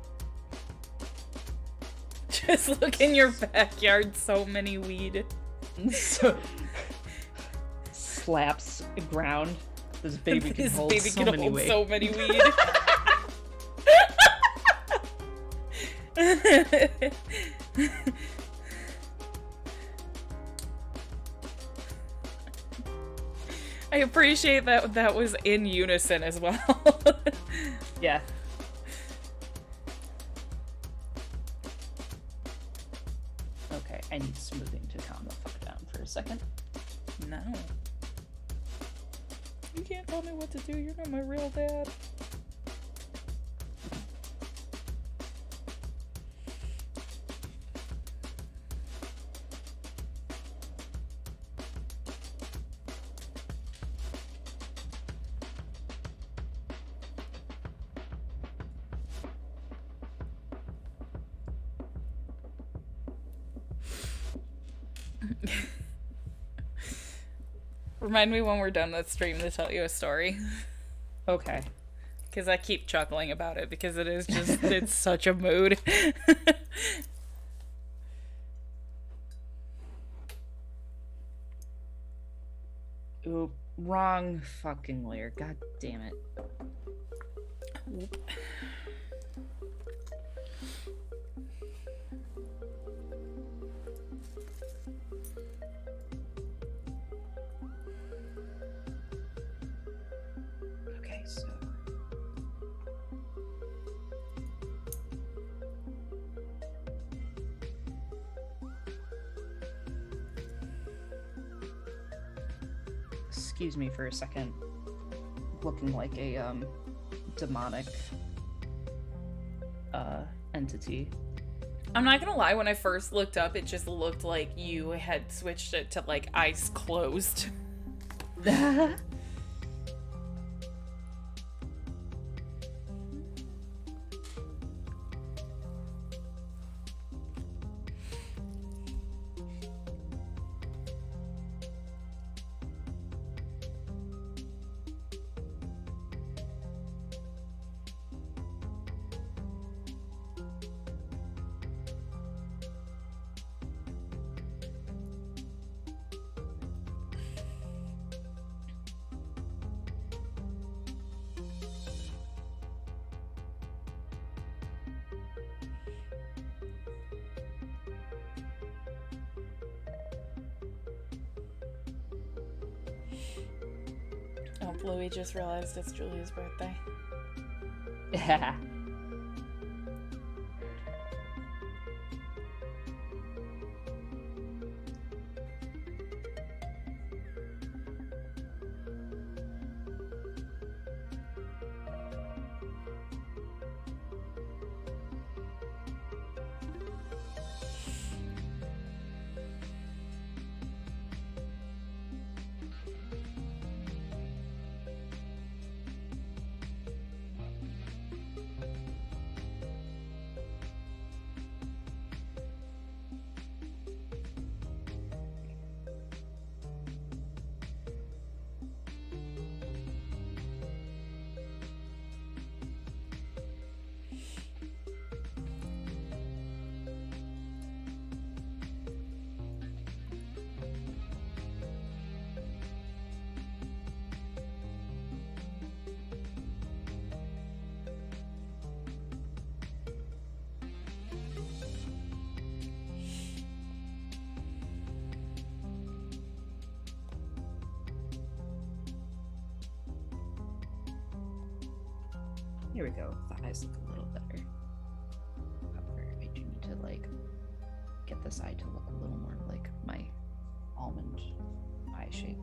Just look in your backyard, so many weed. So, slaps the ground. This baby can This hold baby so can many hold weight. so many weed. I appreciate that that was in unison as well. Yeah. Okay, I need smoothing to calm the fuck down for a second. No. You can't tell me what to do, you're not my real dad. Remind me when we're done with stream to tell you a story. Okay. Because I keep chuckling about it because it is just, it's such a mood. Oop, wrong fucking layer. God damn it. Okay, so. Excuse me for a second. Looking like a demonic entity. I'm not gonna lie, when I first looked up, it just looked like you had switched it to like eyes closed. Oh, Bluey just realized it's Julia's birthday. Yeah. Here we go. Thighs look a little better. However, I do need to like get this eye to look a little more like my almond eye shape.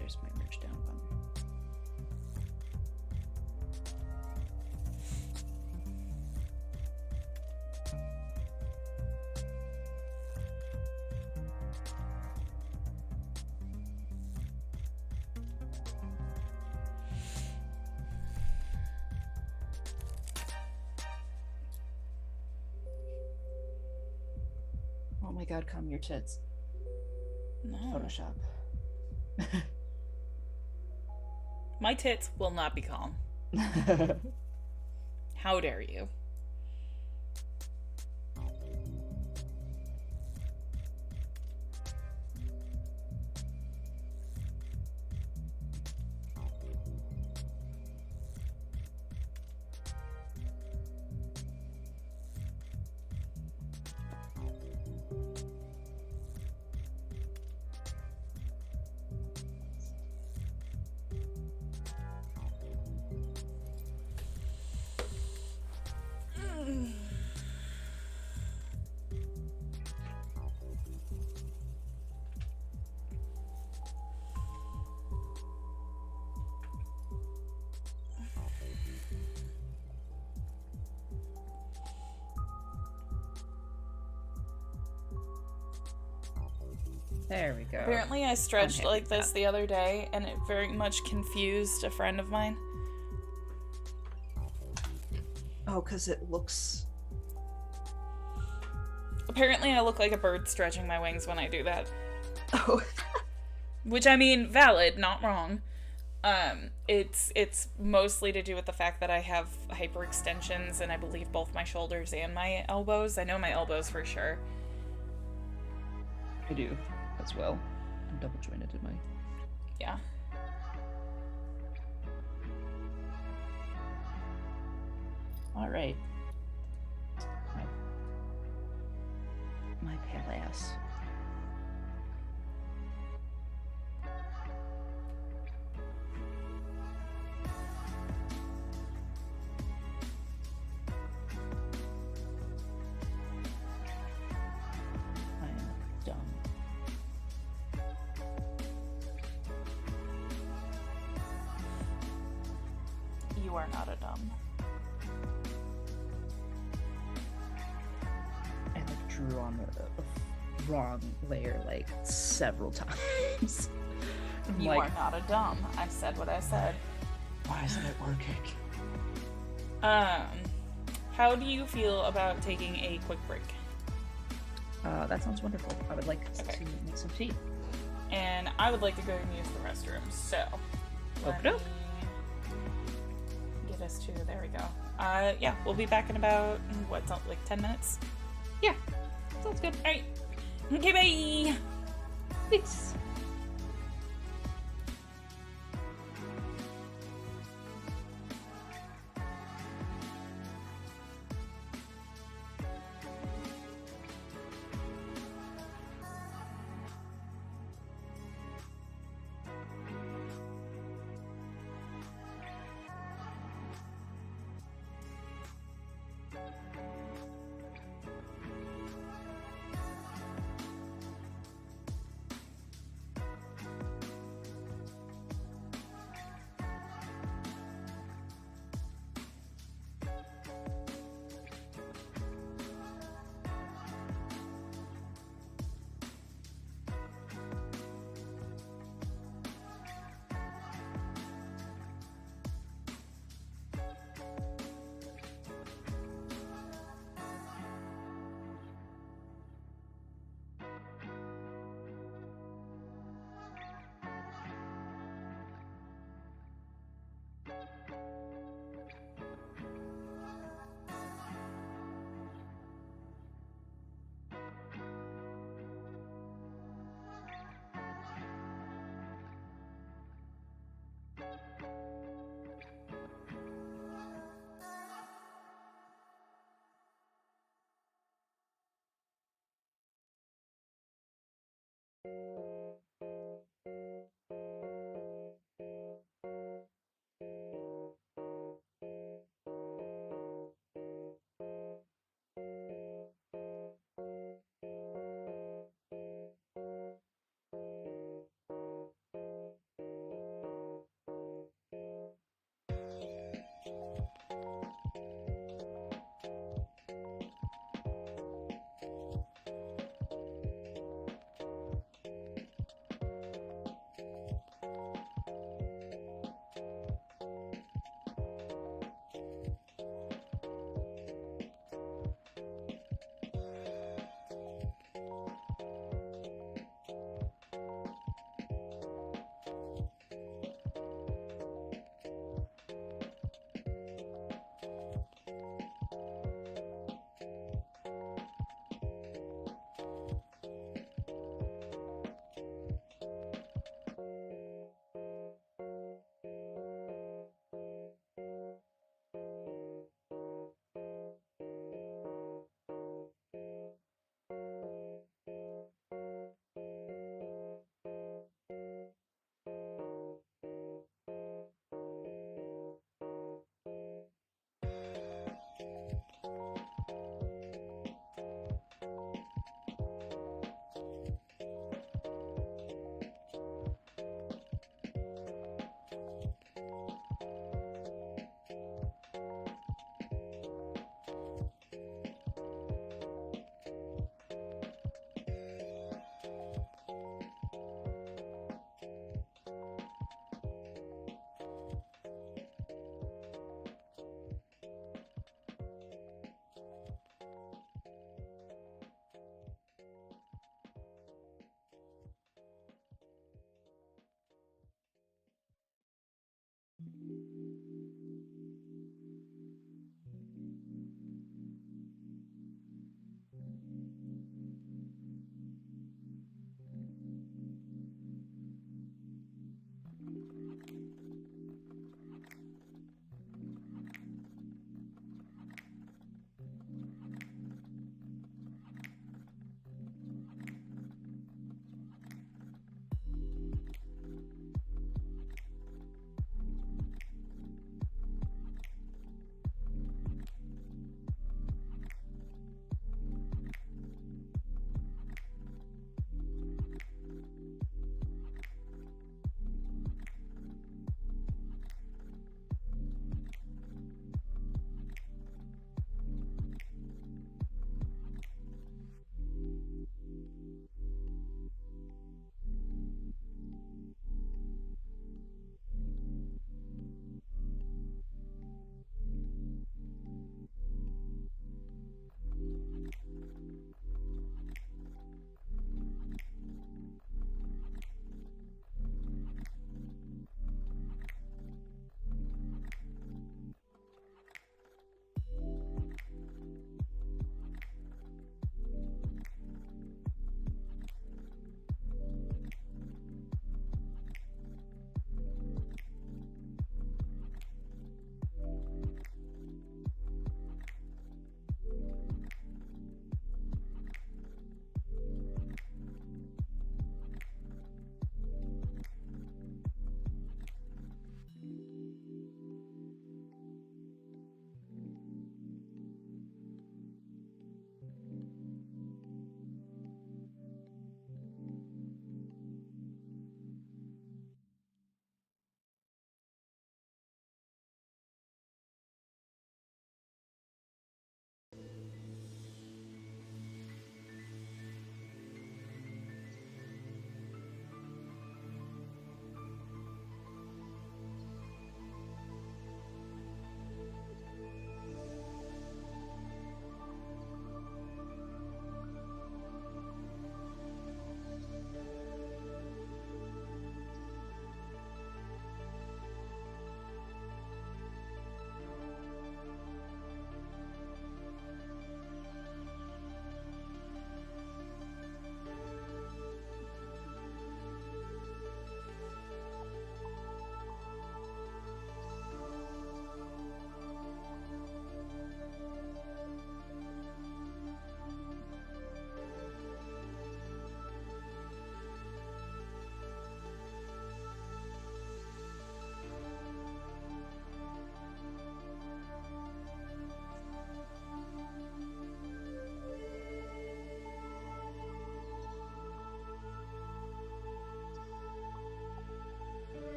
There's my merge down button. Oh my god, calm your tits. No. Photoshop. My tits will not be calm. How dare you? There we go. Apparently I stretched happy like with this that. the other day, and it very much confused a friend of mine. Oh, because it looks. Apparently I look like a bird stretching my wings when I do that. Oh. Which, I mean, valid, not wrong. It's mostly to do with the fact that I have hyperextensions, and I believe both my shoulders and my elbows. I know my elbows for sure. I do as well. I'm double jointed in my. Yeah. All right. My pale ass. I am dumb. You are not a dumb. I like drew on the wrong layer like several times. I'm You like, are not a dumb. I said what I said. why isn't it working? How do you feel about taking a quick break? That sounds wonderful. I would like Okay. to make some tea. And I would like to go and use the restroom, so let me Okey-doke. get us to, there we go. Yeah, we'll be back in about, what, like 10 minutes? Yeah, sounds good. Alright. Okay, bye! Thanks.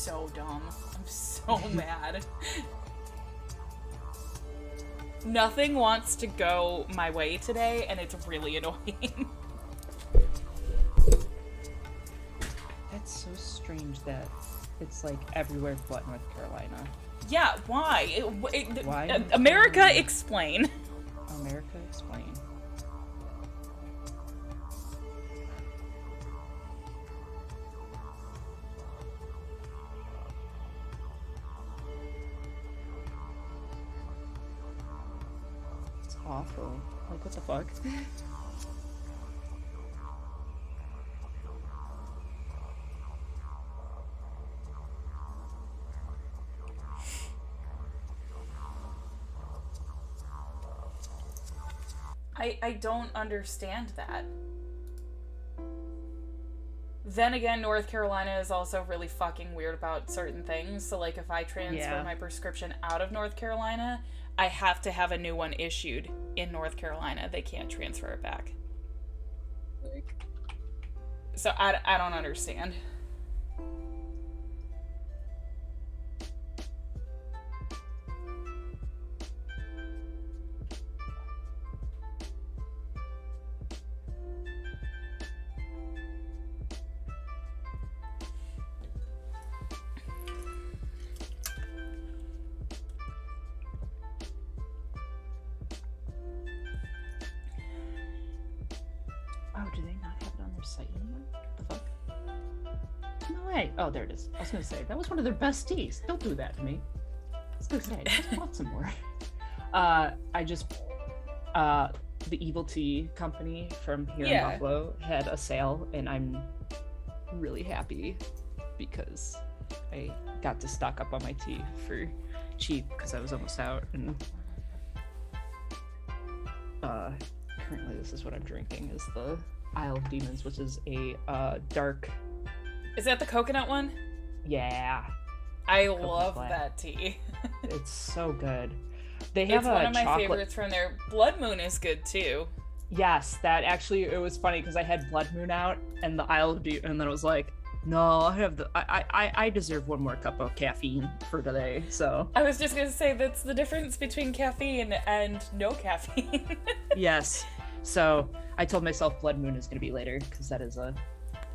so dumb. I'm so mad. Nothing wants to go my way today, and it's really annoying. That's so strange that it's like everywhere but North Carolina. Yeah, why? Why? America, explain. America, explain. It's awful. Like, what the fuck? I don't understand that. Then again, North Carolina is also really fucking weird about certain things. So, like, if I transfer my prescription out of North Carolina, I have to have a new one issued in North Carolina. They can't transfer it back. So, I don't understand. Oh, do they not have it on their site anymore? What the fuck? No way. Oh, there it is. I was gonna say, that was one of their best teas. Don't do that to me. I was gonna say, I just want some more. The Evil Tea Company from here in Buffalo had a sale, and I'm really happy because I got to stock up on my tea for cheap because I was almost out. And currently, this is what I'm drinking: is the Isle of Demons, which is a dark. Is that the coconut one? Yeah, I Coconut love Black. that tea. It's so good. They have It's one of my chocolate. favorites from there. Blood Moon is good too. Yes, that actually, it was funny because I had Blood Moon out and the Isle of Demons, and then it was like, no, I have I deserve one more cup of caffeine for today. So I was just gonna say that's the difference between caffeine and no caffeine. yes, so I told myself Blood Moon is gonna be later because that is a.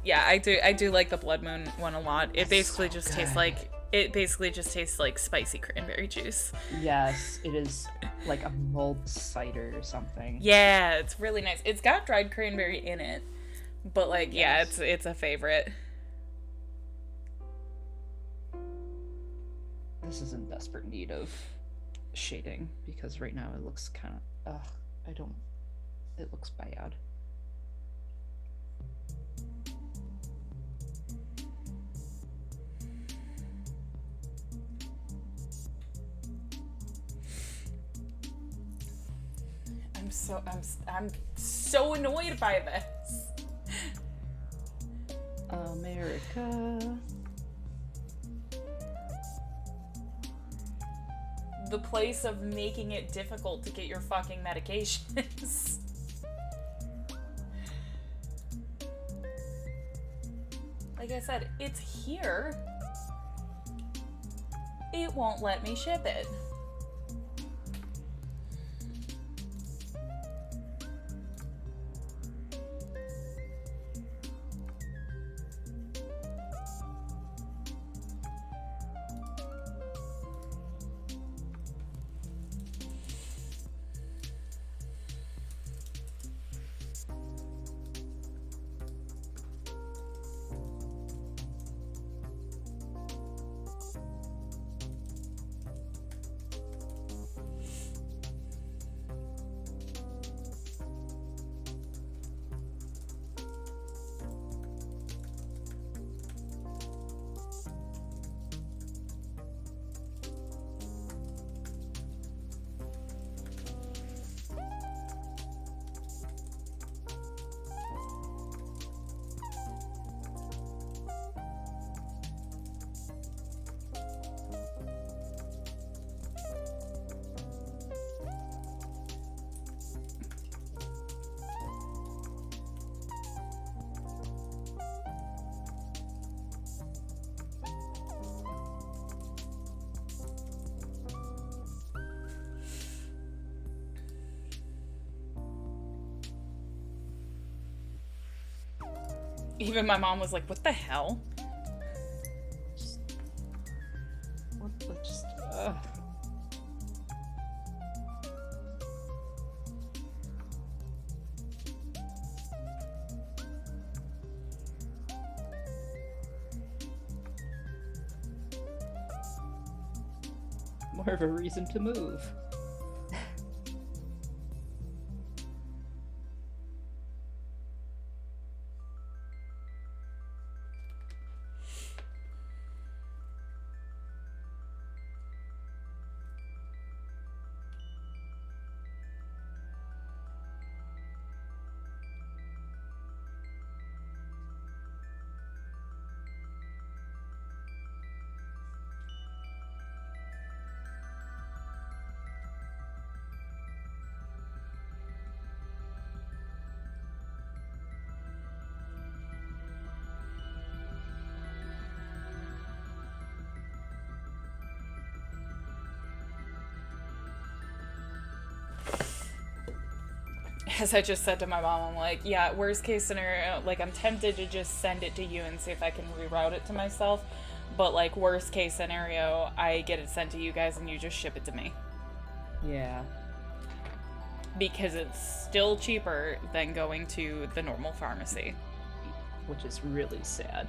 Yeah, I do like the Blood Moon one a lot. It basically so just good. tastes like spicy cranberry juice. Yes, it is like a mulled cider or something. Yeah, it's really nice. It's got dried cranberry in it, but like Yes. it's a favorite. This is in desperate need of shading because right now it looks kind of. It looks bad. I'm so annoyed by this. America. The place of making it difficult to get your fucking medications. Like I said, it's here. It won't let me ship it. Even my mom was like, what the hell? Just, more of a reason to move. As I just said to my mom, I'm like, yeah, worst case scenario, like, I'm tempted to just send it to you and see if I can reroute it to myself. But, like, worst case scenario, I get it sent to you guys and you just ship it to me. Yeah. Because it's still cheaper than going to the normal pharmacy. Which is really sad.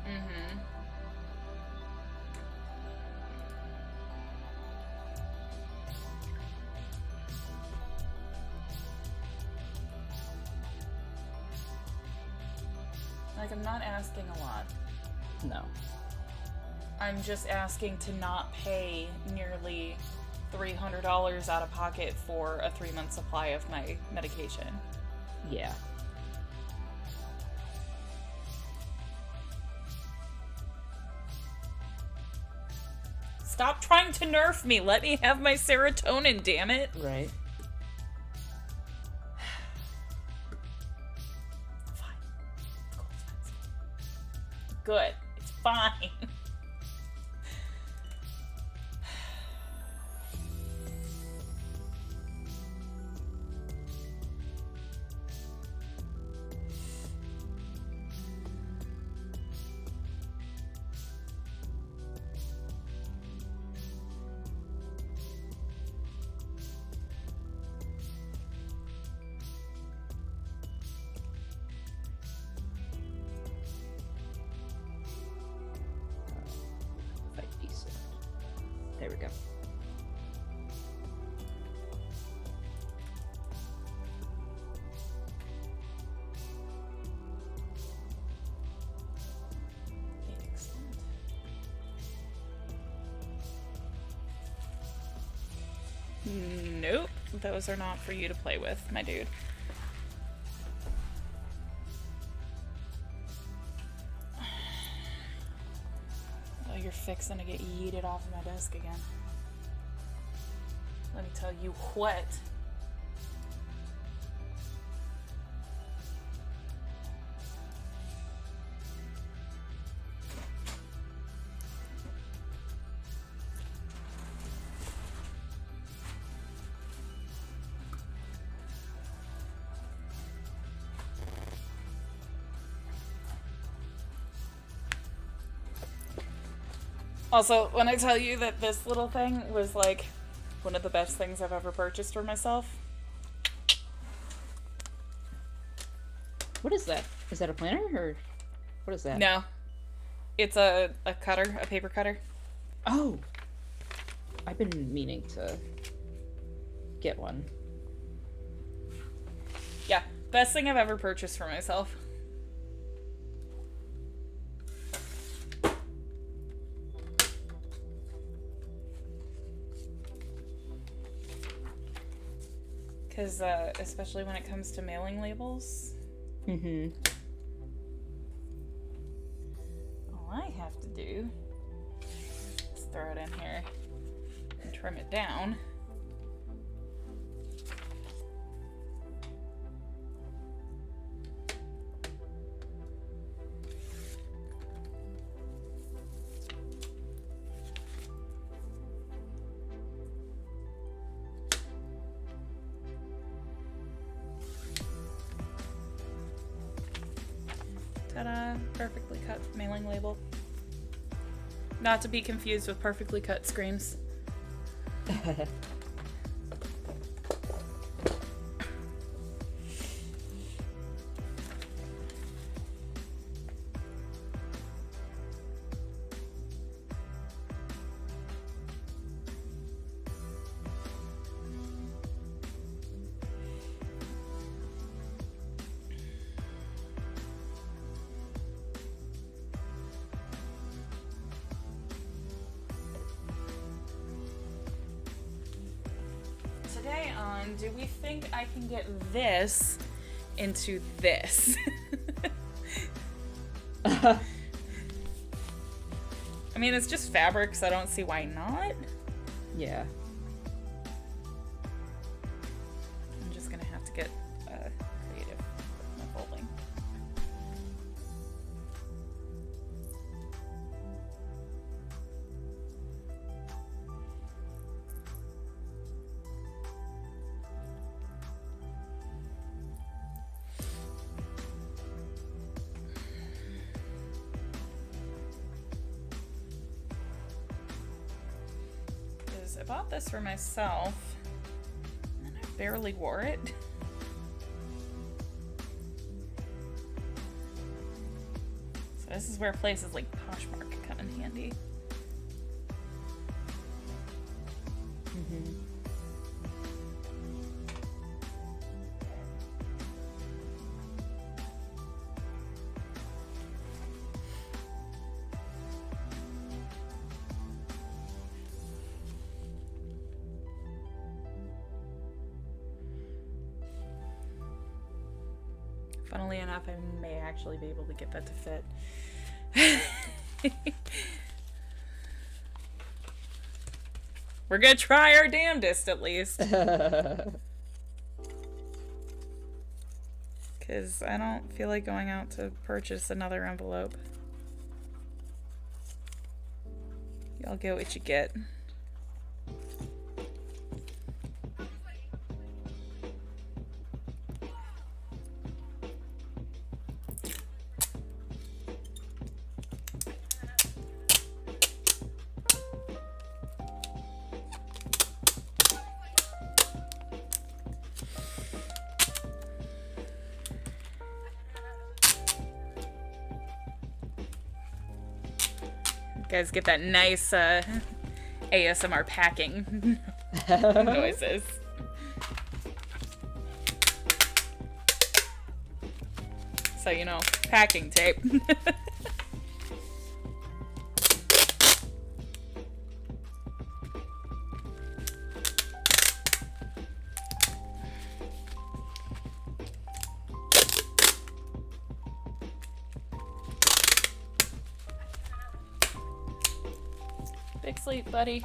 Mm-hmm. Like, I'm not asking a lot. No. I'm just asking to not pay nearly $300 out of pocket for a 3-month supply of my medication. Yeah. Stop trying to nerf me. Let me have my serotonin, damn it. Right. Fine. It's cool, it's fine. Good. It's fine. Fight piece. There we go. Excellent. Nope. Those are not for you to play with, my dude. Oh, you're fixing to get yeeted off of my desk again. Let me tell you what. Also, when I tell you that this little thing was like one of the best things I've ever purchased for myself. What is that? Is that a planner or what is that? No. It's a cutter, a paper cutter. Oh! I've been meaning to get one. Yeah, best thing I've ever purchased for myself. Because, especially when it comes to mailing labels, Mm-hmm. all I have to do is throw it in here and trim it down. Got a perfectly cut mailing label. Not to be confused with perfectly cut screams. Today on Do We Think I Can Get This into This? I mean, it's just fabric, so I don't see why not. Yeah. I'm just gonna have to get creative with my folding. I bought this for myself, and I barely wore it. So this is where places like Poshmark come in handy. Mm-hmm. Funnily enough, I may actually be able to get that to fit. We're gonna try our damnedest, at least. Because I don't feel like going out to purchase another envelope. Y'all get what you get. Guys get that nice ASMR packing noises. So, you know, packing tape. Big sleep, buddy.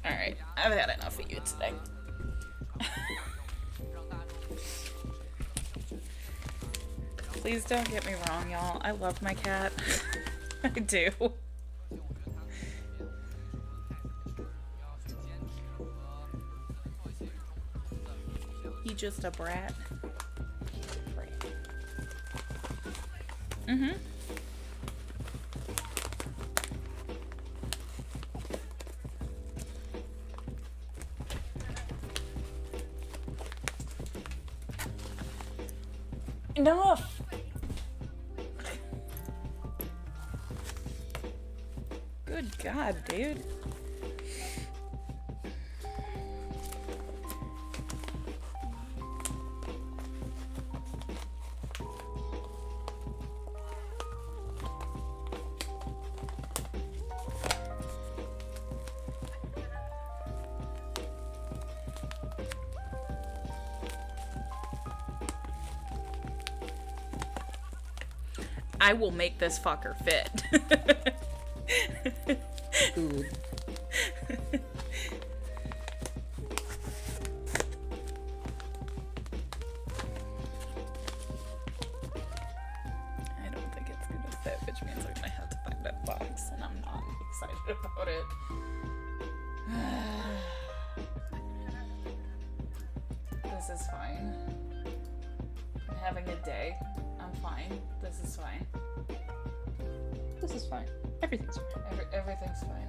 Alright, I've had enough of you today. Please don't get me wrong, y'all. I love my cat. I do. He just a brat. Mm-hmm. Enough! Good God, dude. I will make this fucker fit. Ooh. I don't think it's gonna fit, which means I'm gonna have to find a box, and I'm not excited about it. This is fine. I'm having a day. I'm fine. This is fine. This is fine. Everything's fine. Everything's fine.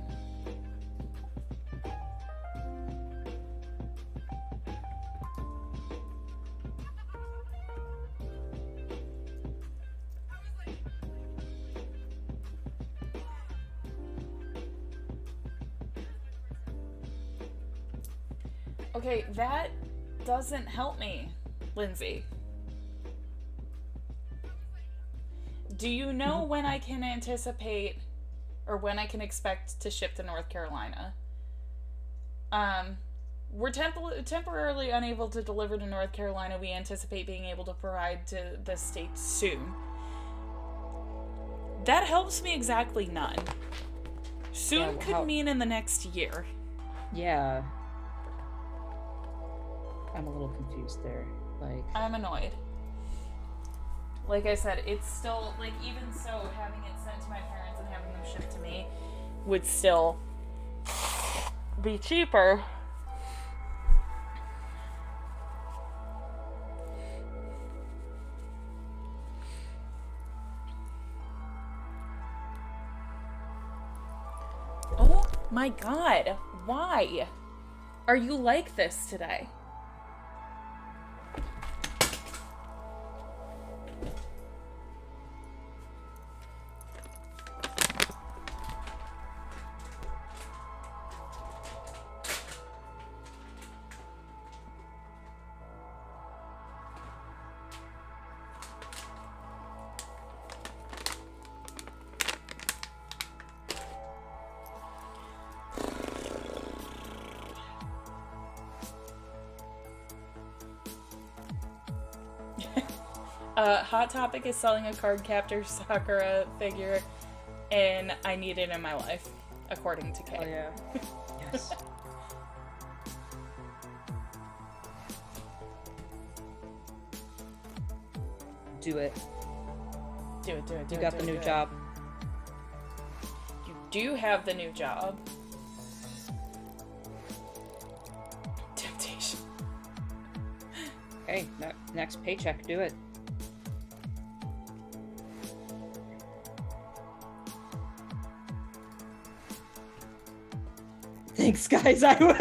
Okay, that doesn't help me, Lindsay. Do you know when I can anticipate or when I can expect to ship to North Carolina? We're temporarily unable to deliver to North Carolina. We anticipate being able to provide to the state soon. That helps me exactly none. Soon could mean in the next year. Yeah. I'm a little confused there. Like, I'm annoyed. Like I said, it's still, like, even so, having it sent to my parents and having them shipped to me would still be cheaper. Oh my god, why are you like this today? Hot Topic is selling a Cardcaptor Sakura figure, and I need it in my life, according to Kay. oh yeah. Yes. Do it. Do it, do it, do You it. got do the it, new do it. job. You do have the new job. Temptation. Hey, next paycheck, do it. Thanks, guys. I will.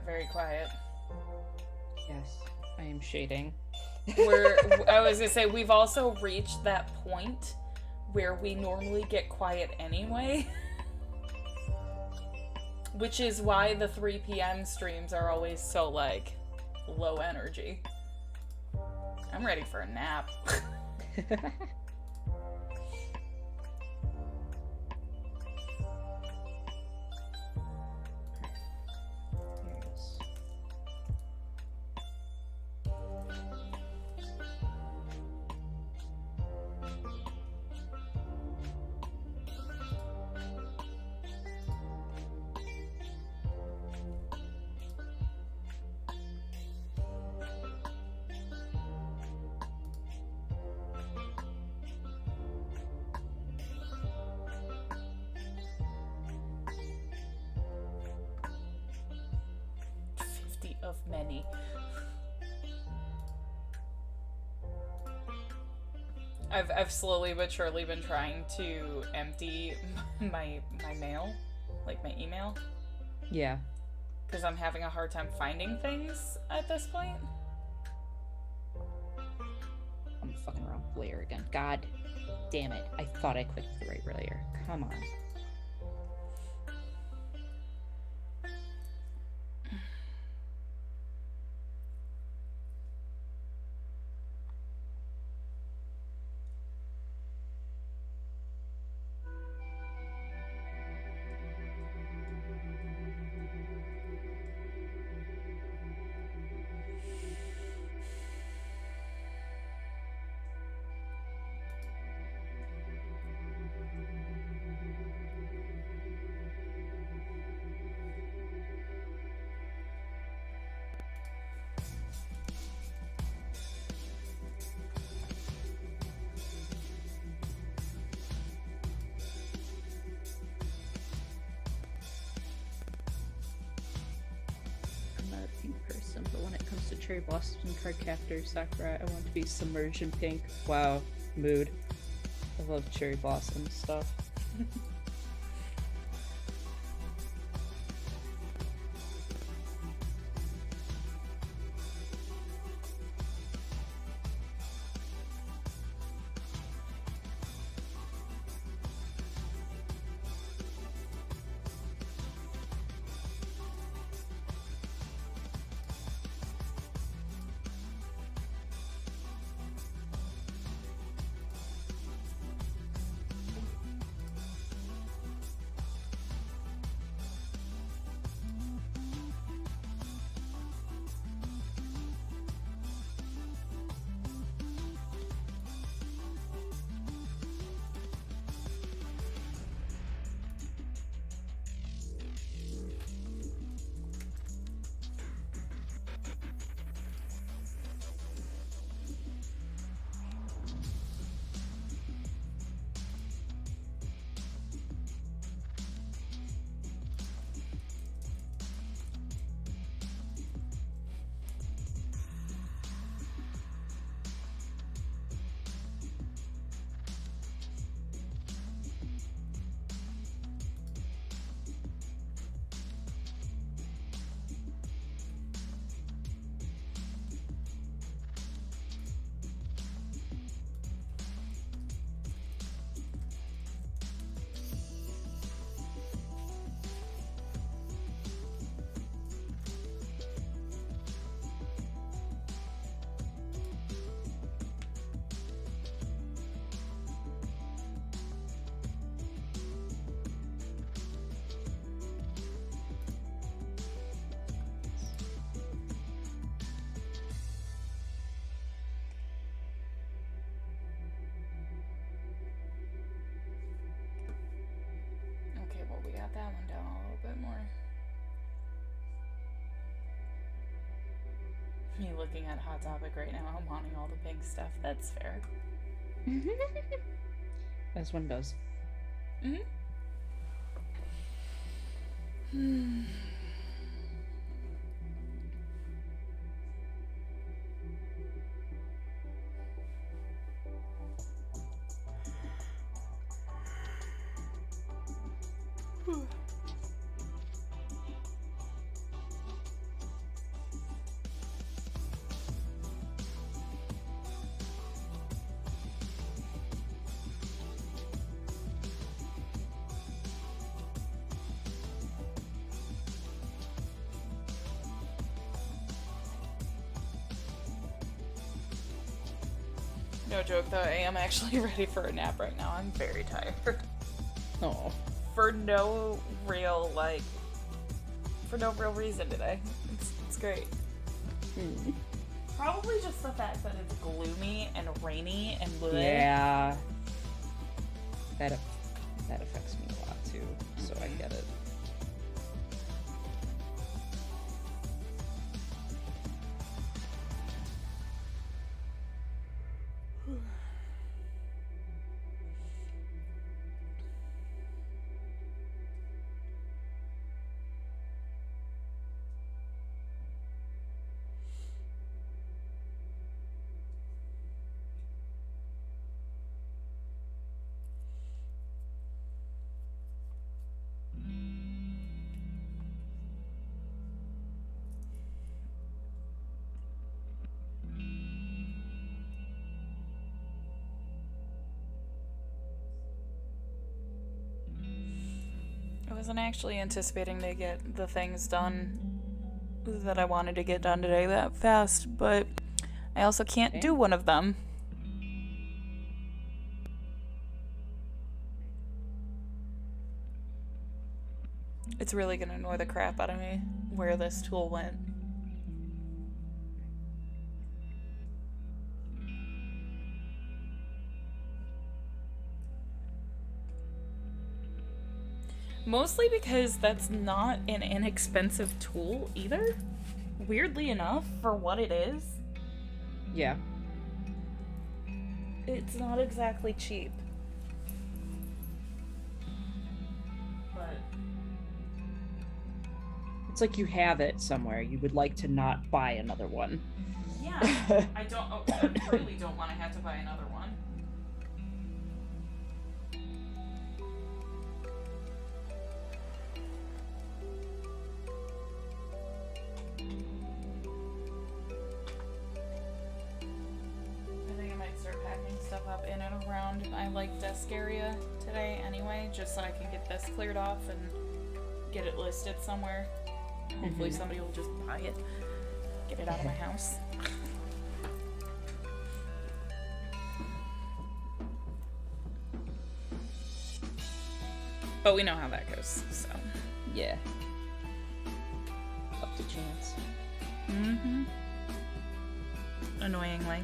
got very quiet. Yes, I am shading. I was gonna say, we've also reached that point where we normally get quiet anyway. Which is why the 3 p.m. streams are always so, like, low energy. I'm ready for a nap. Of many. I've slowly but surely been trying to empty my mail, like my email, Yeah. because I'm having a hard time finding things at this point. I'm fucking around with layer again. God damn it. I thought I clicked the right layer. Come on. But when it comes to cherry blossoms and Cardcaptor Sakura, I want to be submerged in pink. Wow, mood. I love cherry blossom stuff. Okay, well, we got that one down a little bit more. Me looking at Hot Topic right now, I'm wanting all the pink stuff. That's fair. As one does. Mm-hmm. No joke though, I am actually ready for a nap right now. I'm very tired. Oh. For no real reason today. It's great. Probably just the fact that it's gloomy and rainy and blue. Yeah. That affects me a lot too, so I get it. I wasn't actually anticipating to get the things done that I wanted to get done today that fast, but I also can't do one of them. It's really gonna annoy the crap out of me where this tool went. Mostly because that's not an inexpensive tool either. Weirdly enough, for what it is, Yeah. it's not exactly cheap. But It's like you have it somewhere. You would like to not buy another one. yeah, I really don't want to have to buy another one. I think I might start packing stuff up in and around my desk area today anyway, just so I can get this cleared off and get it listed somewhere. Hopefully somebody will just buy it, get it out of my house. But we know how that goes, so. Yeah. Up to chance. Mm-hmm. Annoyingly.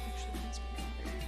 Actually, that's my color.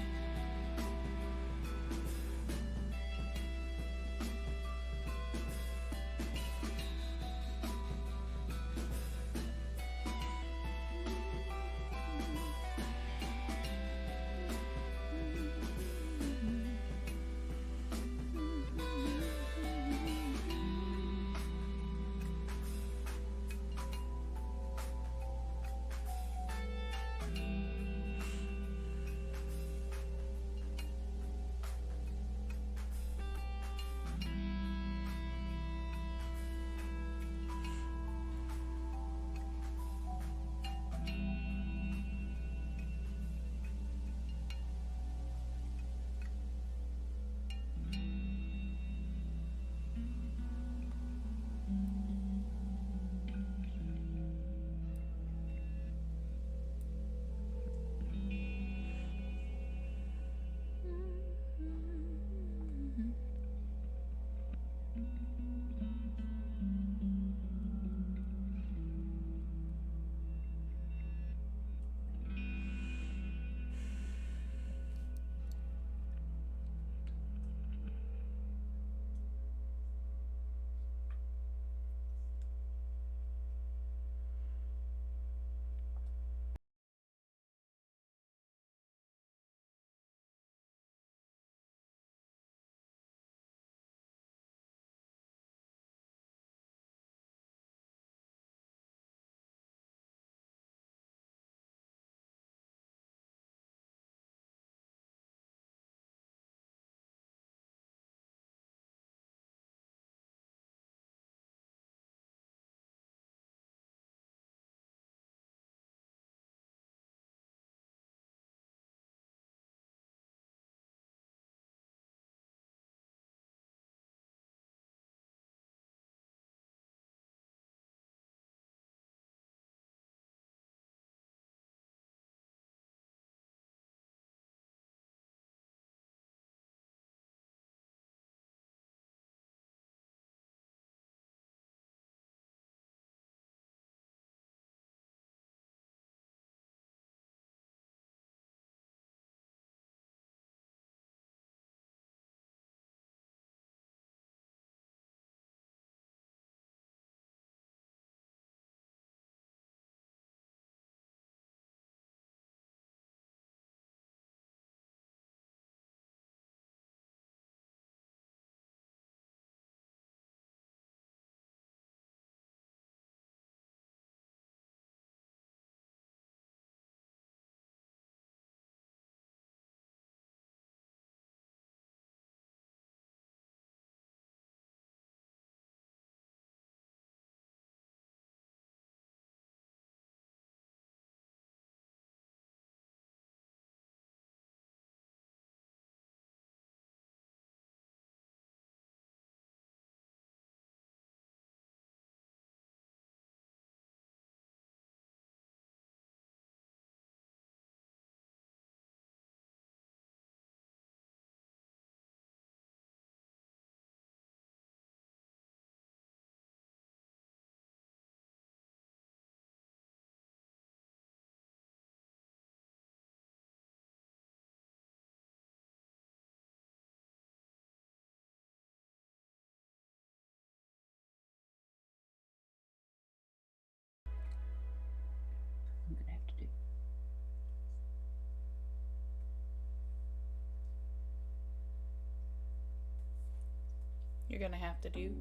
you're gonna have to do.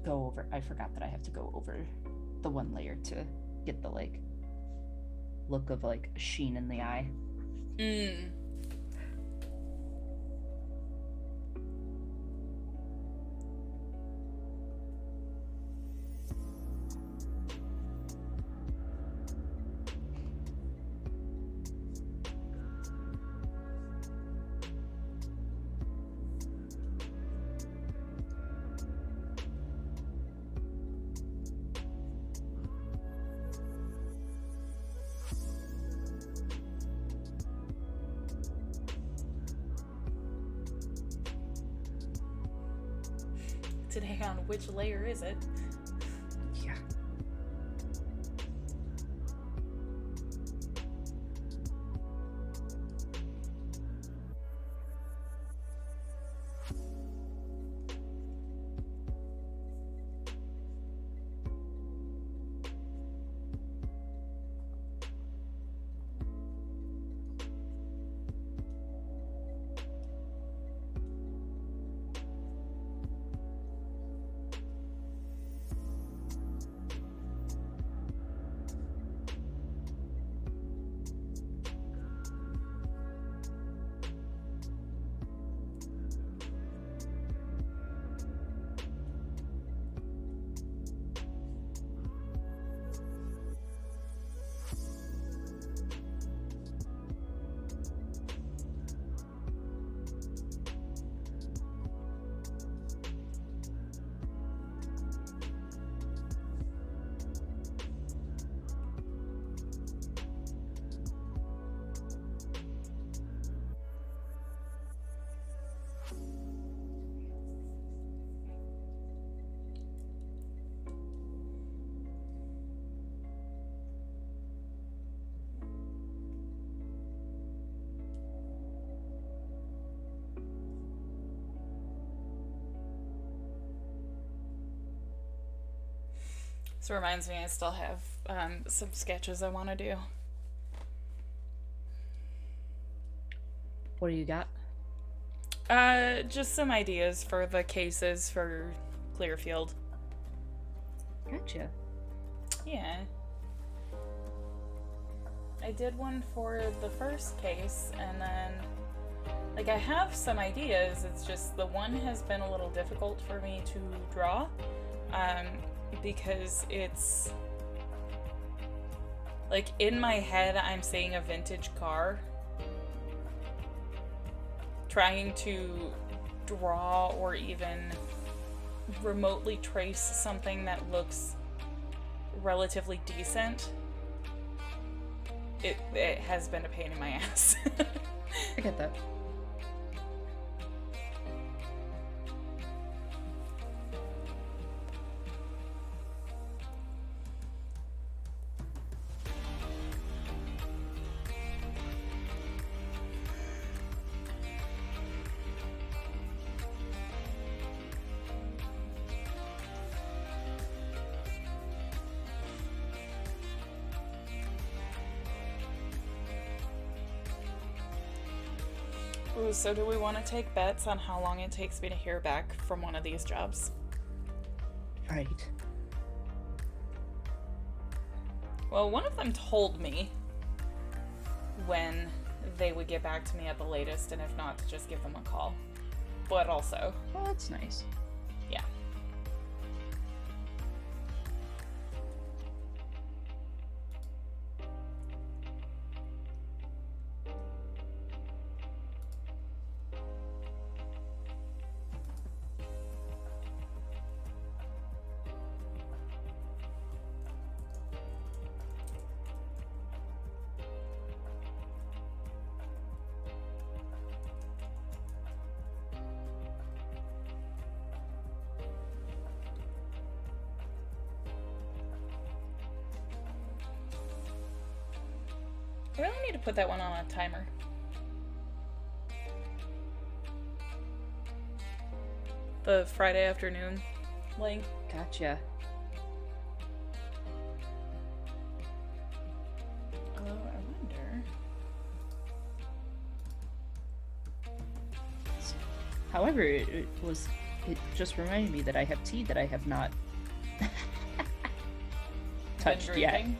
Go over. I forgot that I have to go over the one layer to get the like look of like sheen in the eye. Mm. Today on which layer is it? Yeah. This reminds me I still have some sketches I want to do. What do you got? Just some ideas for the cases for Clearfield. Gotcha. Yeah. I did one for the first case, and then, like, I have some ideas, it's just the one has been a little difficult for me to draw, because it's, like, in my head, I'm seeing a vintage car. Trying to draw or even remotely trace something that looks relatively decent, it has been a pain in my ass. I get that. Ooh, so do we want to take bets on how long it takes me to hear back from one of these jobs? Right. Well, one of them told me when they would get back to me at the latest, and if not, to just give them a call. But also, Well, that's nice. yeah. I really need to put that one on a timer. The Friday afternoon link. Gotcha. Although I wonder. However, it just reminded me that I have tea that I have not touched Been yet. drinking?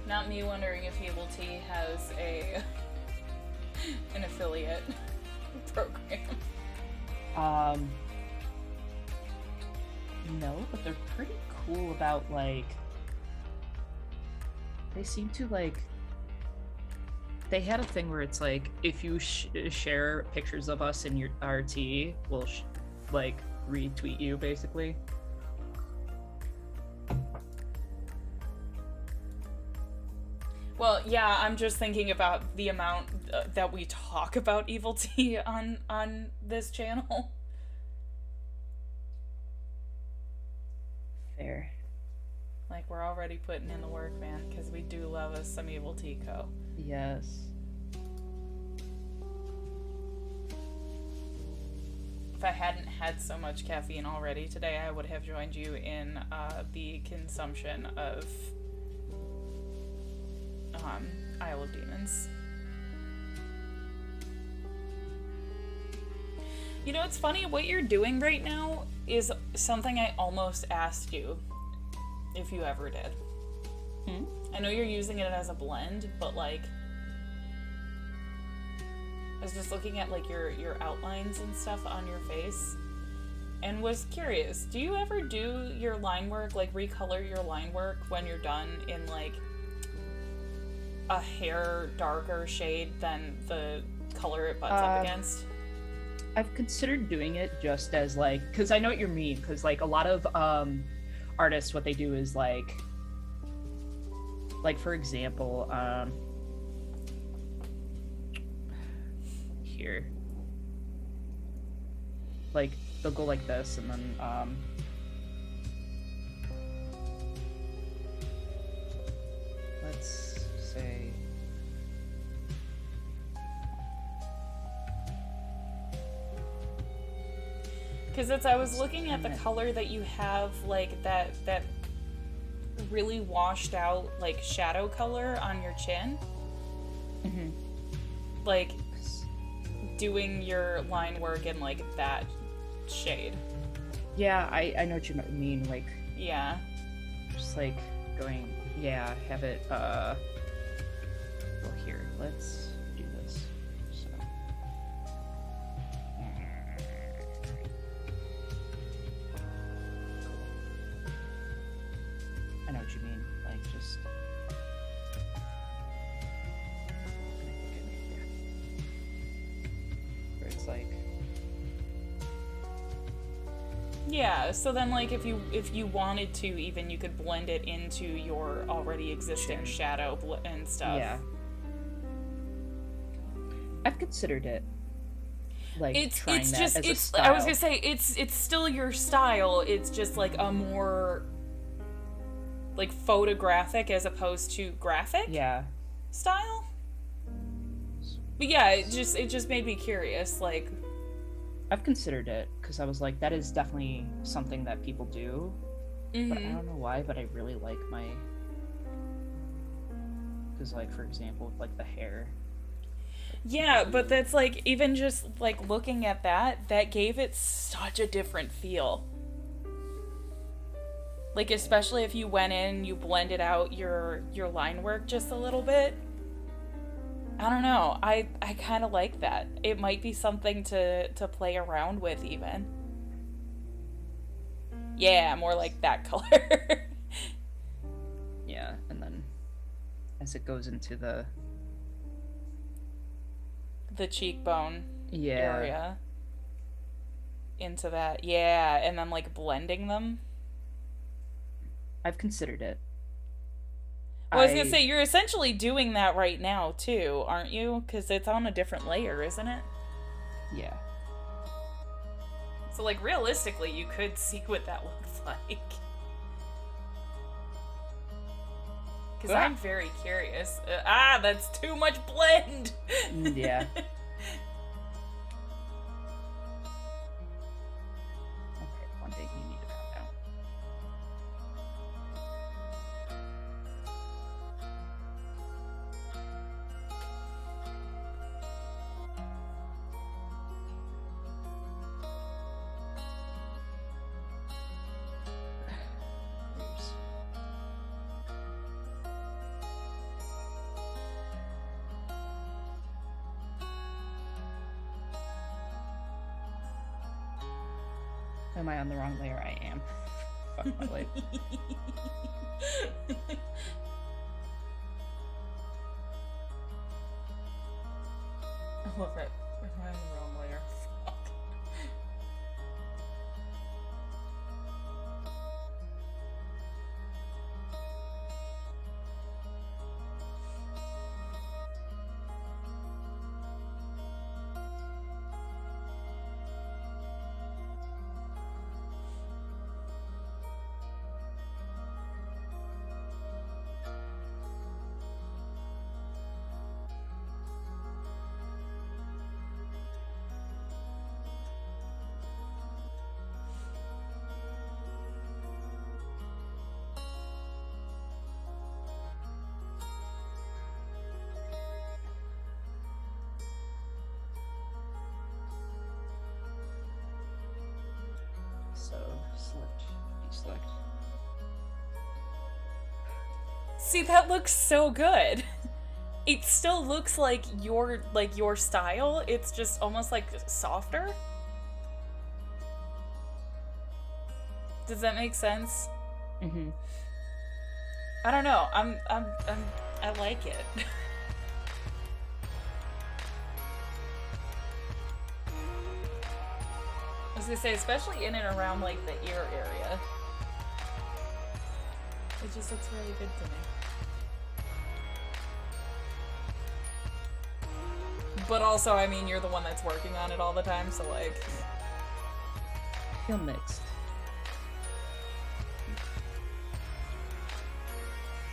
Not me wondering if Evil Tea has an affiliate program. No, but they're pretty cool about, like, they seem to, like, they had a thing where it's like, if you share pictures of us in your RT, we'll like retweet you basically. Well, yeah, I'm just thinking about the amount that we talk about Evil Tea on this channel. Fair. Like, we're already putting in the work, man, because we do love us some Evil Tea Co. Yes. If I hadn't had so much caffeine already today, I would have joined you in the consumption of Isle of Demons. You know, it's funny, what you're doing right now is something I almost asked you if you ever did. I know you're using it as a blend, but like, I was just looking at like your outlines and stuff on your face and was curious, do you ever do your line work, like recolor your line work when you're done in like a hair darker shade than the color it butts up against? I've considered doing it just as like, because I know what you mean, because like a lot of artists, what they do is like for example, here, like they'll go like this and then let's say Because I was looking at the color that you have, like that really washed out like shadow color on your chin. Like doing your line work in like that shade. yeah, I know what you mean, like Yeah. just like going, yeah, have it well, here, let's do this. So I know what you mean, like just where it's like, Yeah, so then like if you wanted to, even you could blend it into your already existing shadow and stuff. yeah, I've considered it, like trying that as a style. I was gonna say it's still your style, it's just like a more like photographic as opposed to graphic Yeah, style. But yeah, it just made me curious, like, I've considered it because I was like, that is definitely something that people do, but I don't know why, but I really like my, because like for example with like the hair. yeah, but that's like, even just like looking at that gave it such a different feel. Like, especially if you went in, you blended out your line work just a little bit. I don't know. I kind of like that. It might be something to play around with even. Yeah, more like that color. Yeah, and then as it goes into the cheekbone yeah area. Into that. Yeah, and then like blending them. I've considered it. Well, I was gonna say, you're essentially doing that right now, too, aren't you? Because it's on a different layer, isn't it? Yeah. So, like, realistically, you could see what that looks like. Because I'm very curious. That's too much blend! Yeah. Okay, one day you need to calm down. Oops. Am I on the wrong layer? I am. Fuck my life. I love it. Am I on the wrong layer? Fuck. So, select, deselect. See, that looks so good. It still looks like your style. It's just almost like softer. Does that make sense? Mm-hmm. I don't know. I like it. I was gonna say, especially in and around like the ear area. It just looks really good to me. But also, I mean, you're the one that's working on it all the time, so like... I feel mixed.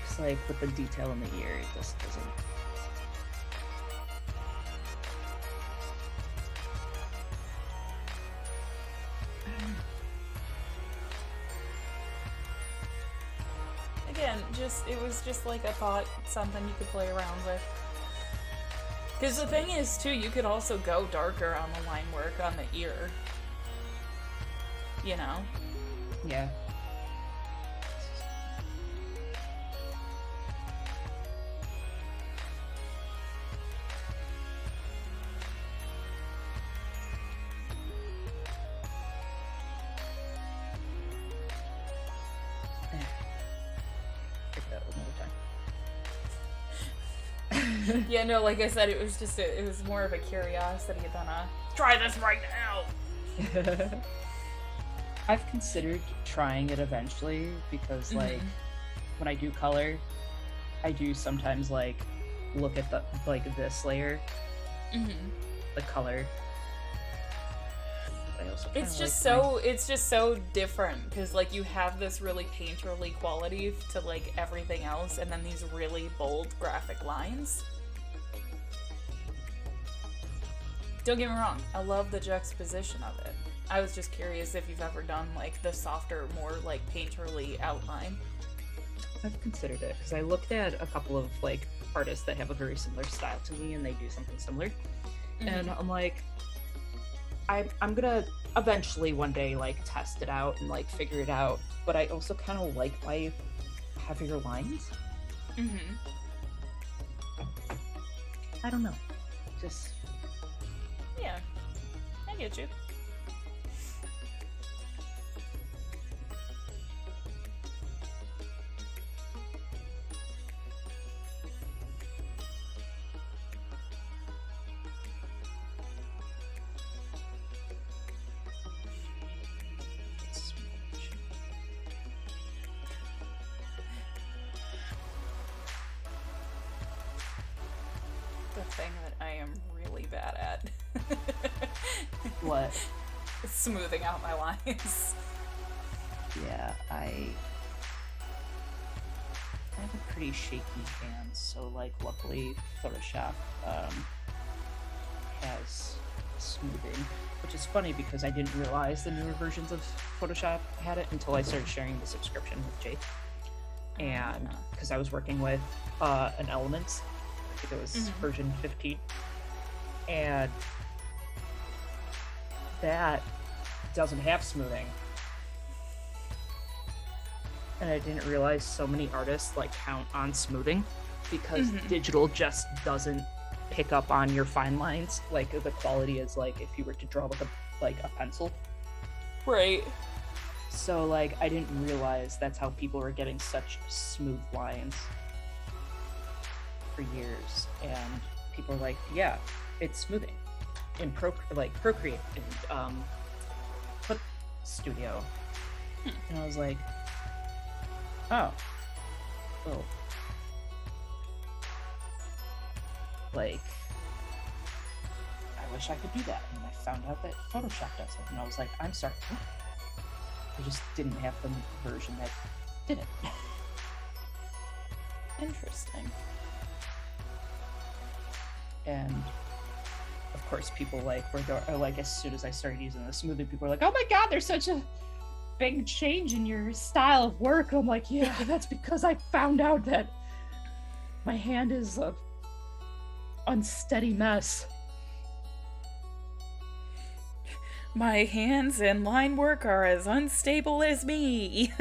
It's like with the detail in the ear, it just doesn't. Again, it was just like a thought, something you could play around with. Because the thing is, too, you could also go darker on the line work on the ear. You know? Yeah. Take that another time. Yeah, no, like I said, it was just it was more of a curiosity than a try this right now. I've considered trying it eventually because, like, when I do color, I do sometimes like look at the this layer, the color. But I also It's kinda just like so it's just so different because like you have this really painterly quality to like everything else, and then these really bold graphic lines. Don't get me wrong, I love the juxtaposition of it. I was just curious if you've ever done like the softer, more like painterly outline. I've considered it because I looked at a couple of like artists that have a very similar style to me and they do something similar, and I'm like, I'm gonna eventually one day like test it out and like figure it out. But I also kind of like my heavier lines. I don't know, just Yeah, I get you. The thing that I am really bad at. what. Smoothing out my lines. Yeah, I have a pretty shaky hand, so like luckily Photoshop has smoothing, which is funny because I didn't realize the newer versions of Photoshop had it until I started sharing the subscription with Jake. And because I was working with an Elements, I think it was version 15, and that doesn't have smoothing. And I didn't realize so many artists like count on smoothing because digital just doesn't pick up on your fine lines like the quality is like if you were to draw with a pencil. Right. So like I didn't realize that's how people were getting such smooth lines for years, and people are like, yeah, it's smoothing in Procreate and Clip Studio. And I was like, oh, well, like, I wish I could do that. And I found out that Photoshop does it. And I was like, I'm sorry. I just didn't have the version that did it. Interesting. And of course, people were like, as soon as I started using the smoothing, people were like, oh my god, there's such a big change in your style of work. I'm like, yeah, that's because I found out that my hand is a unsteady mess. My hands and line work are as unstable as me.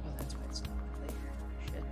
Oh, that's why it's not later. Shit.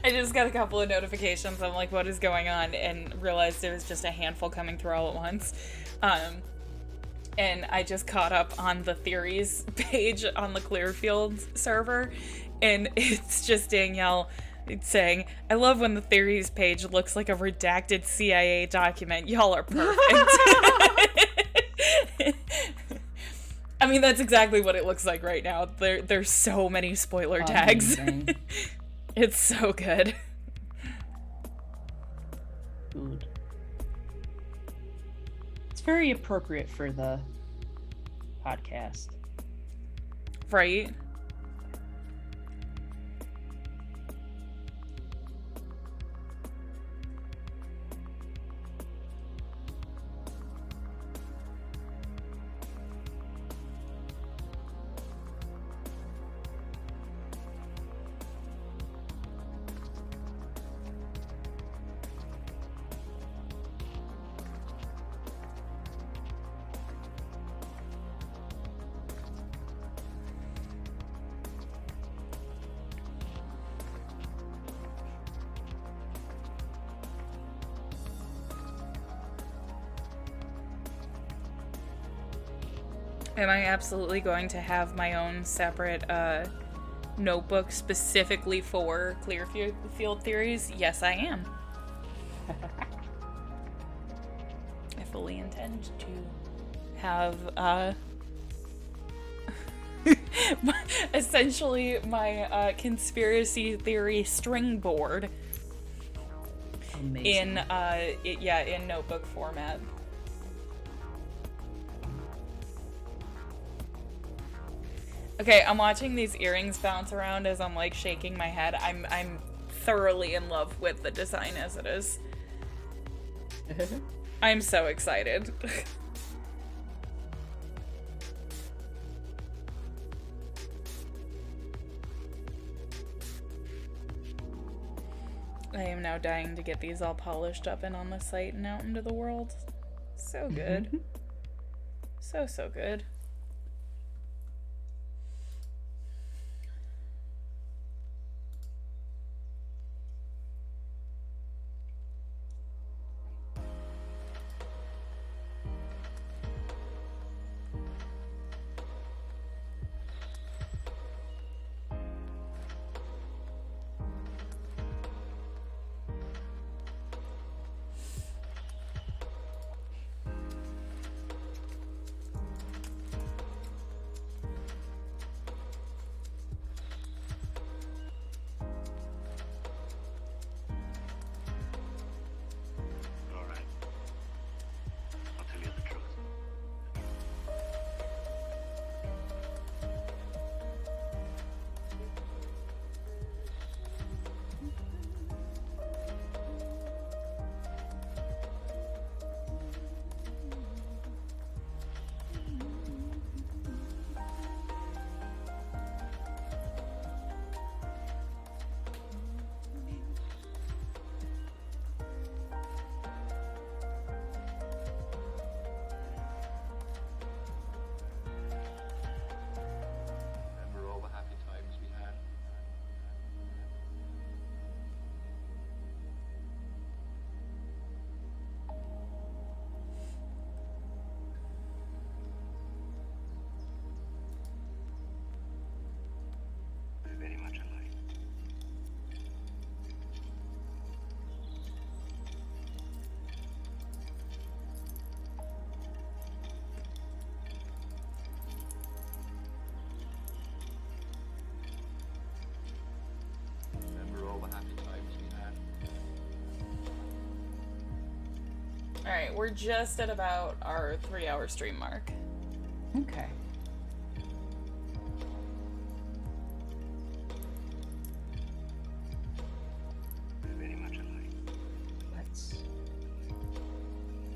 I just got a couple of notifications. I'm like, what is going on? And realized it was just a handful coming through all at once. And I just caught up on the theories page on the Clearfield server. And it's just Danielle saying, I love when the theories page looks like a redacted CIA document. Y'all are perfect. I mean, that's exactly what it looks like right now. There's so many spoiler tags. It's so good. Food. It's very appropriate for the podcast. Right? Am I absolutely going to have my own separate notebook specifically for clear field theories? Yes, I am. I fully intend to have essentially my conspiracy theory string board Amazing. in notebook format. Okay, I'm watching these earrings bounce around as I'm like shaking my head. I'm thoroughly in love with the design as it is. I'm so excited. I am now dying to get these all polished up and on the site and out into the world. So good. So good. All right. I'll tell you the truth. Remember all the happy times we had? We're very much alike. Remember all the happy times we had? Alright, we're just at about our 3-hour stream mark. Okay. We're very much alike. Let's.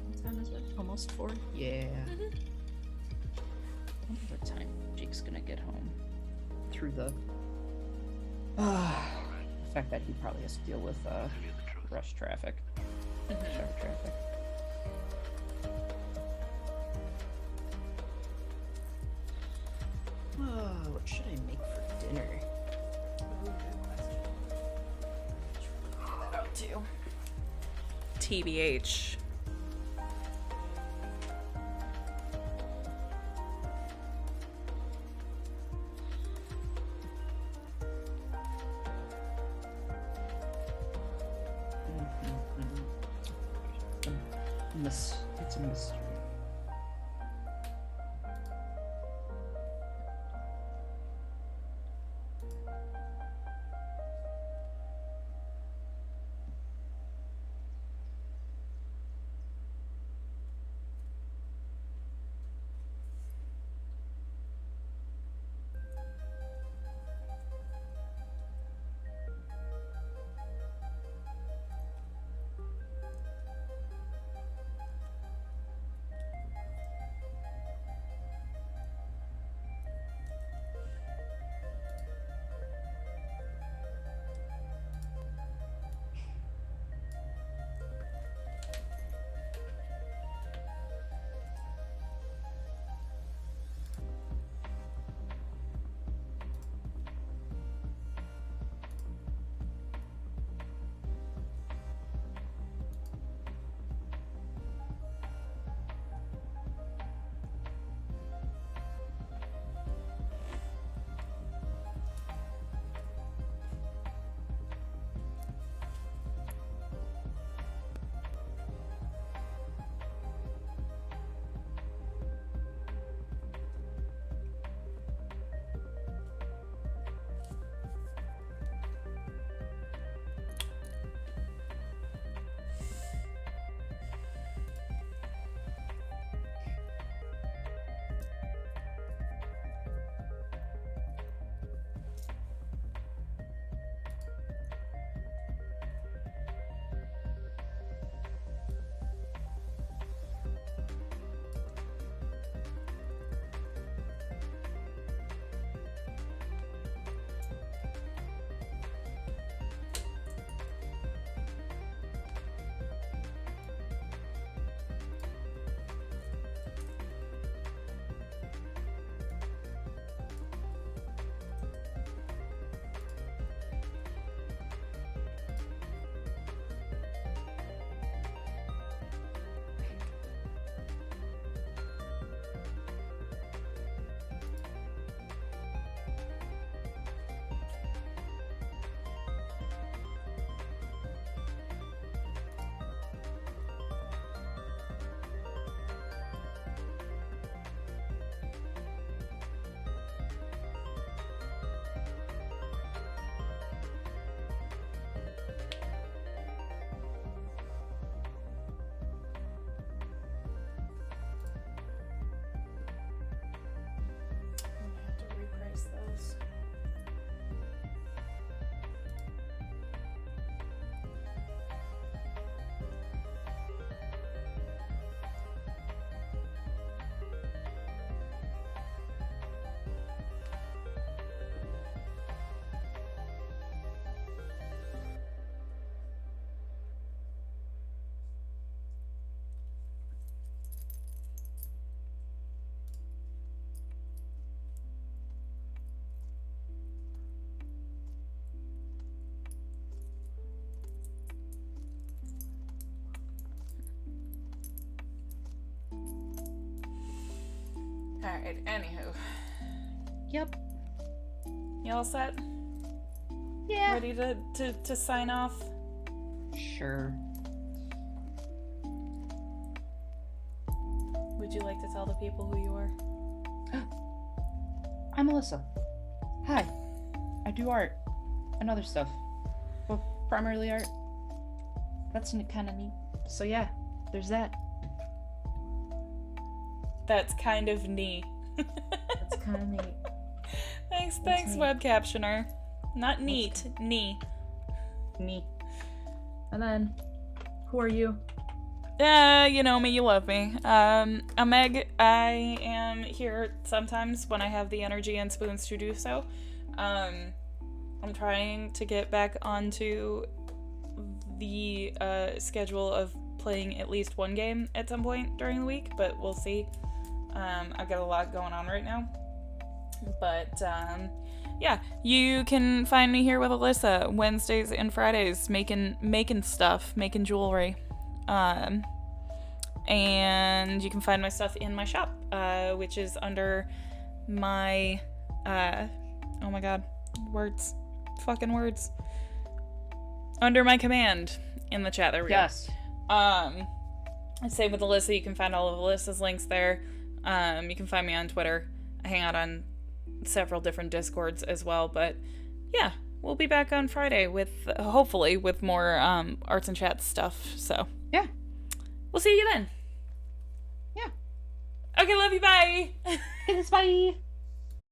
What time is it? Almost 4? Yeah. I wonder what time Jake's gonna get home. Through the. The fact that he probably has to deal with Tell you the truth. rush traffic. Sharp traffic. Oh, what should I make for dinner? Out too. TBH. It's a mystery. Alright, anywho. Yep. You all set? Yeah. Ready to sign off? Sure. Would you like to tell the people who you are? I'm Alyssa. Hi. I do art and other stuff. Well, primarily art. That's kind of neat. So yeah, there's that. That's kind of neat. That's kind of neat. Thanks, neat. web captioner. Not neat, knee. Neat. And then, who are you? You know me, you love me. I'm Meg. I am here sometimes when I have the energy and spoons to do so. I'm trying to get back onto the schedule of playing at least one game at some point during the week, but we'll see. I've got a lot going on right now. But, yeah, you can find me here with Alyssa Wednesdays and Fridays making stuff, making jewelry. And you can find my stuff in my shop, which is under my, oh my god, fucking words. Under my command in the chat, there we go. Yes. Same with Alyssa, you can find all of Alyssa's links there. You can find me on Twitter. I hang out on several different Discords as well, but yeah, we'll be back on Friday with, hopefully, with more, arts and chat stuff, so. Yeah. We'll see you then. Yeah. Okay, love you, bye! Bye.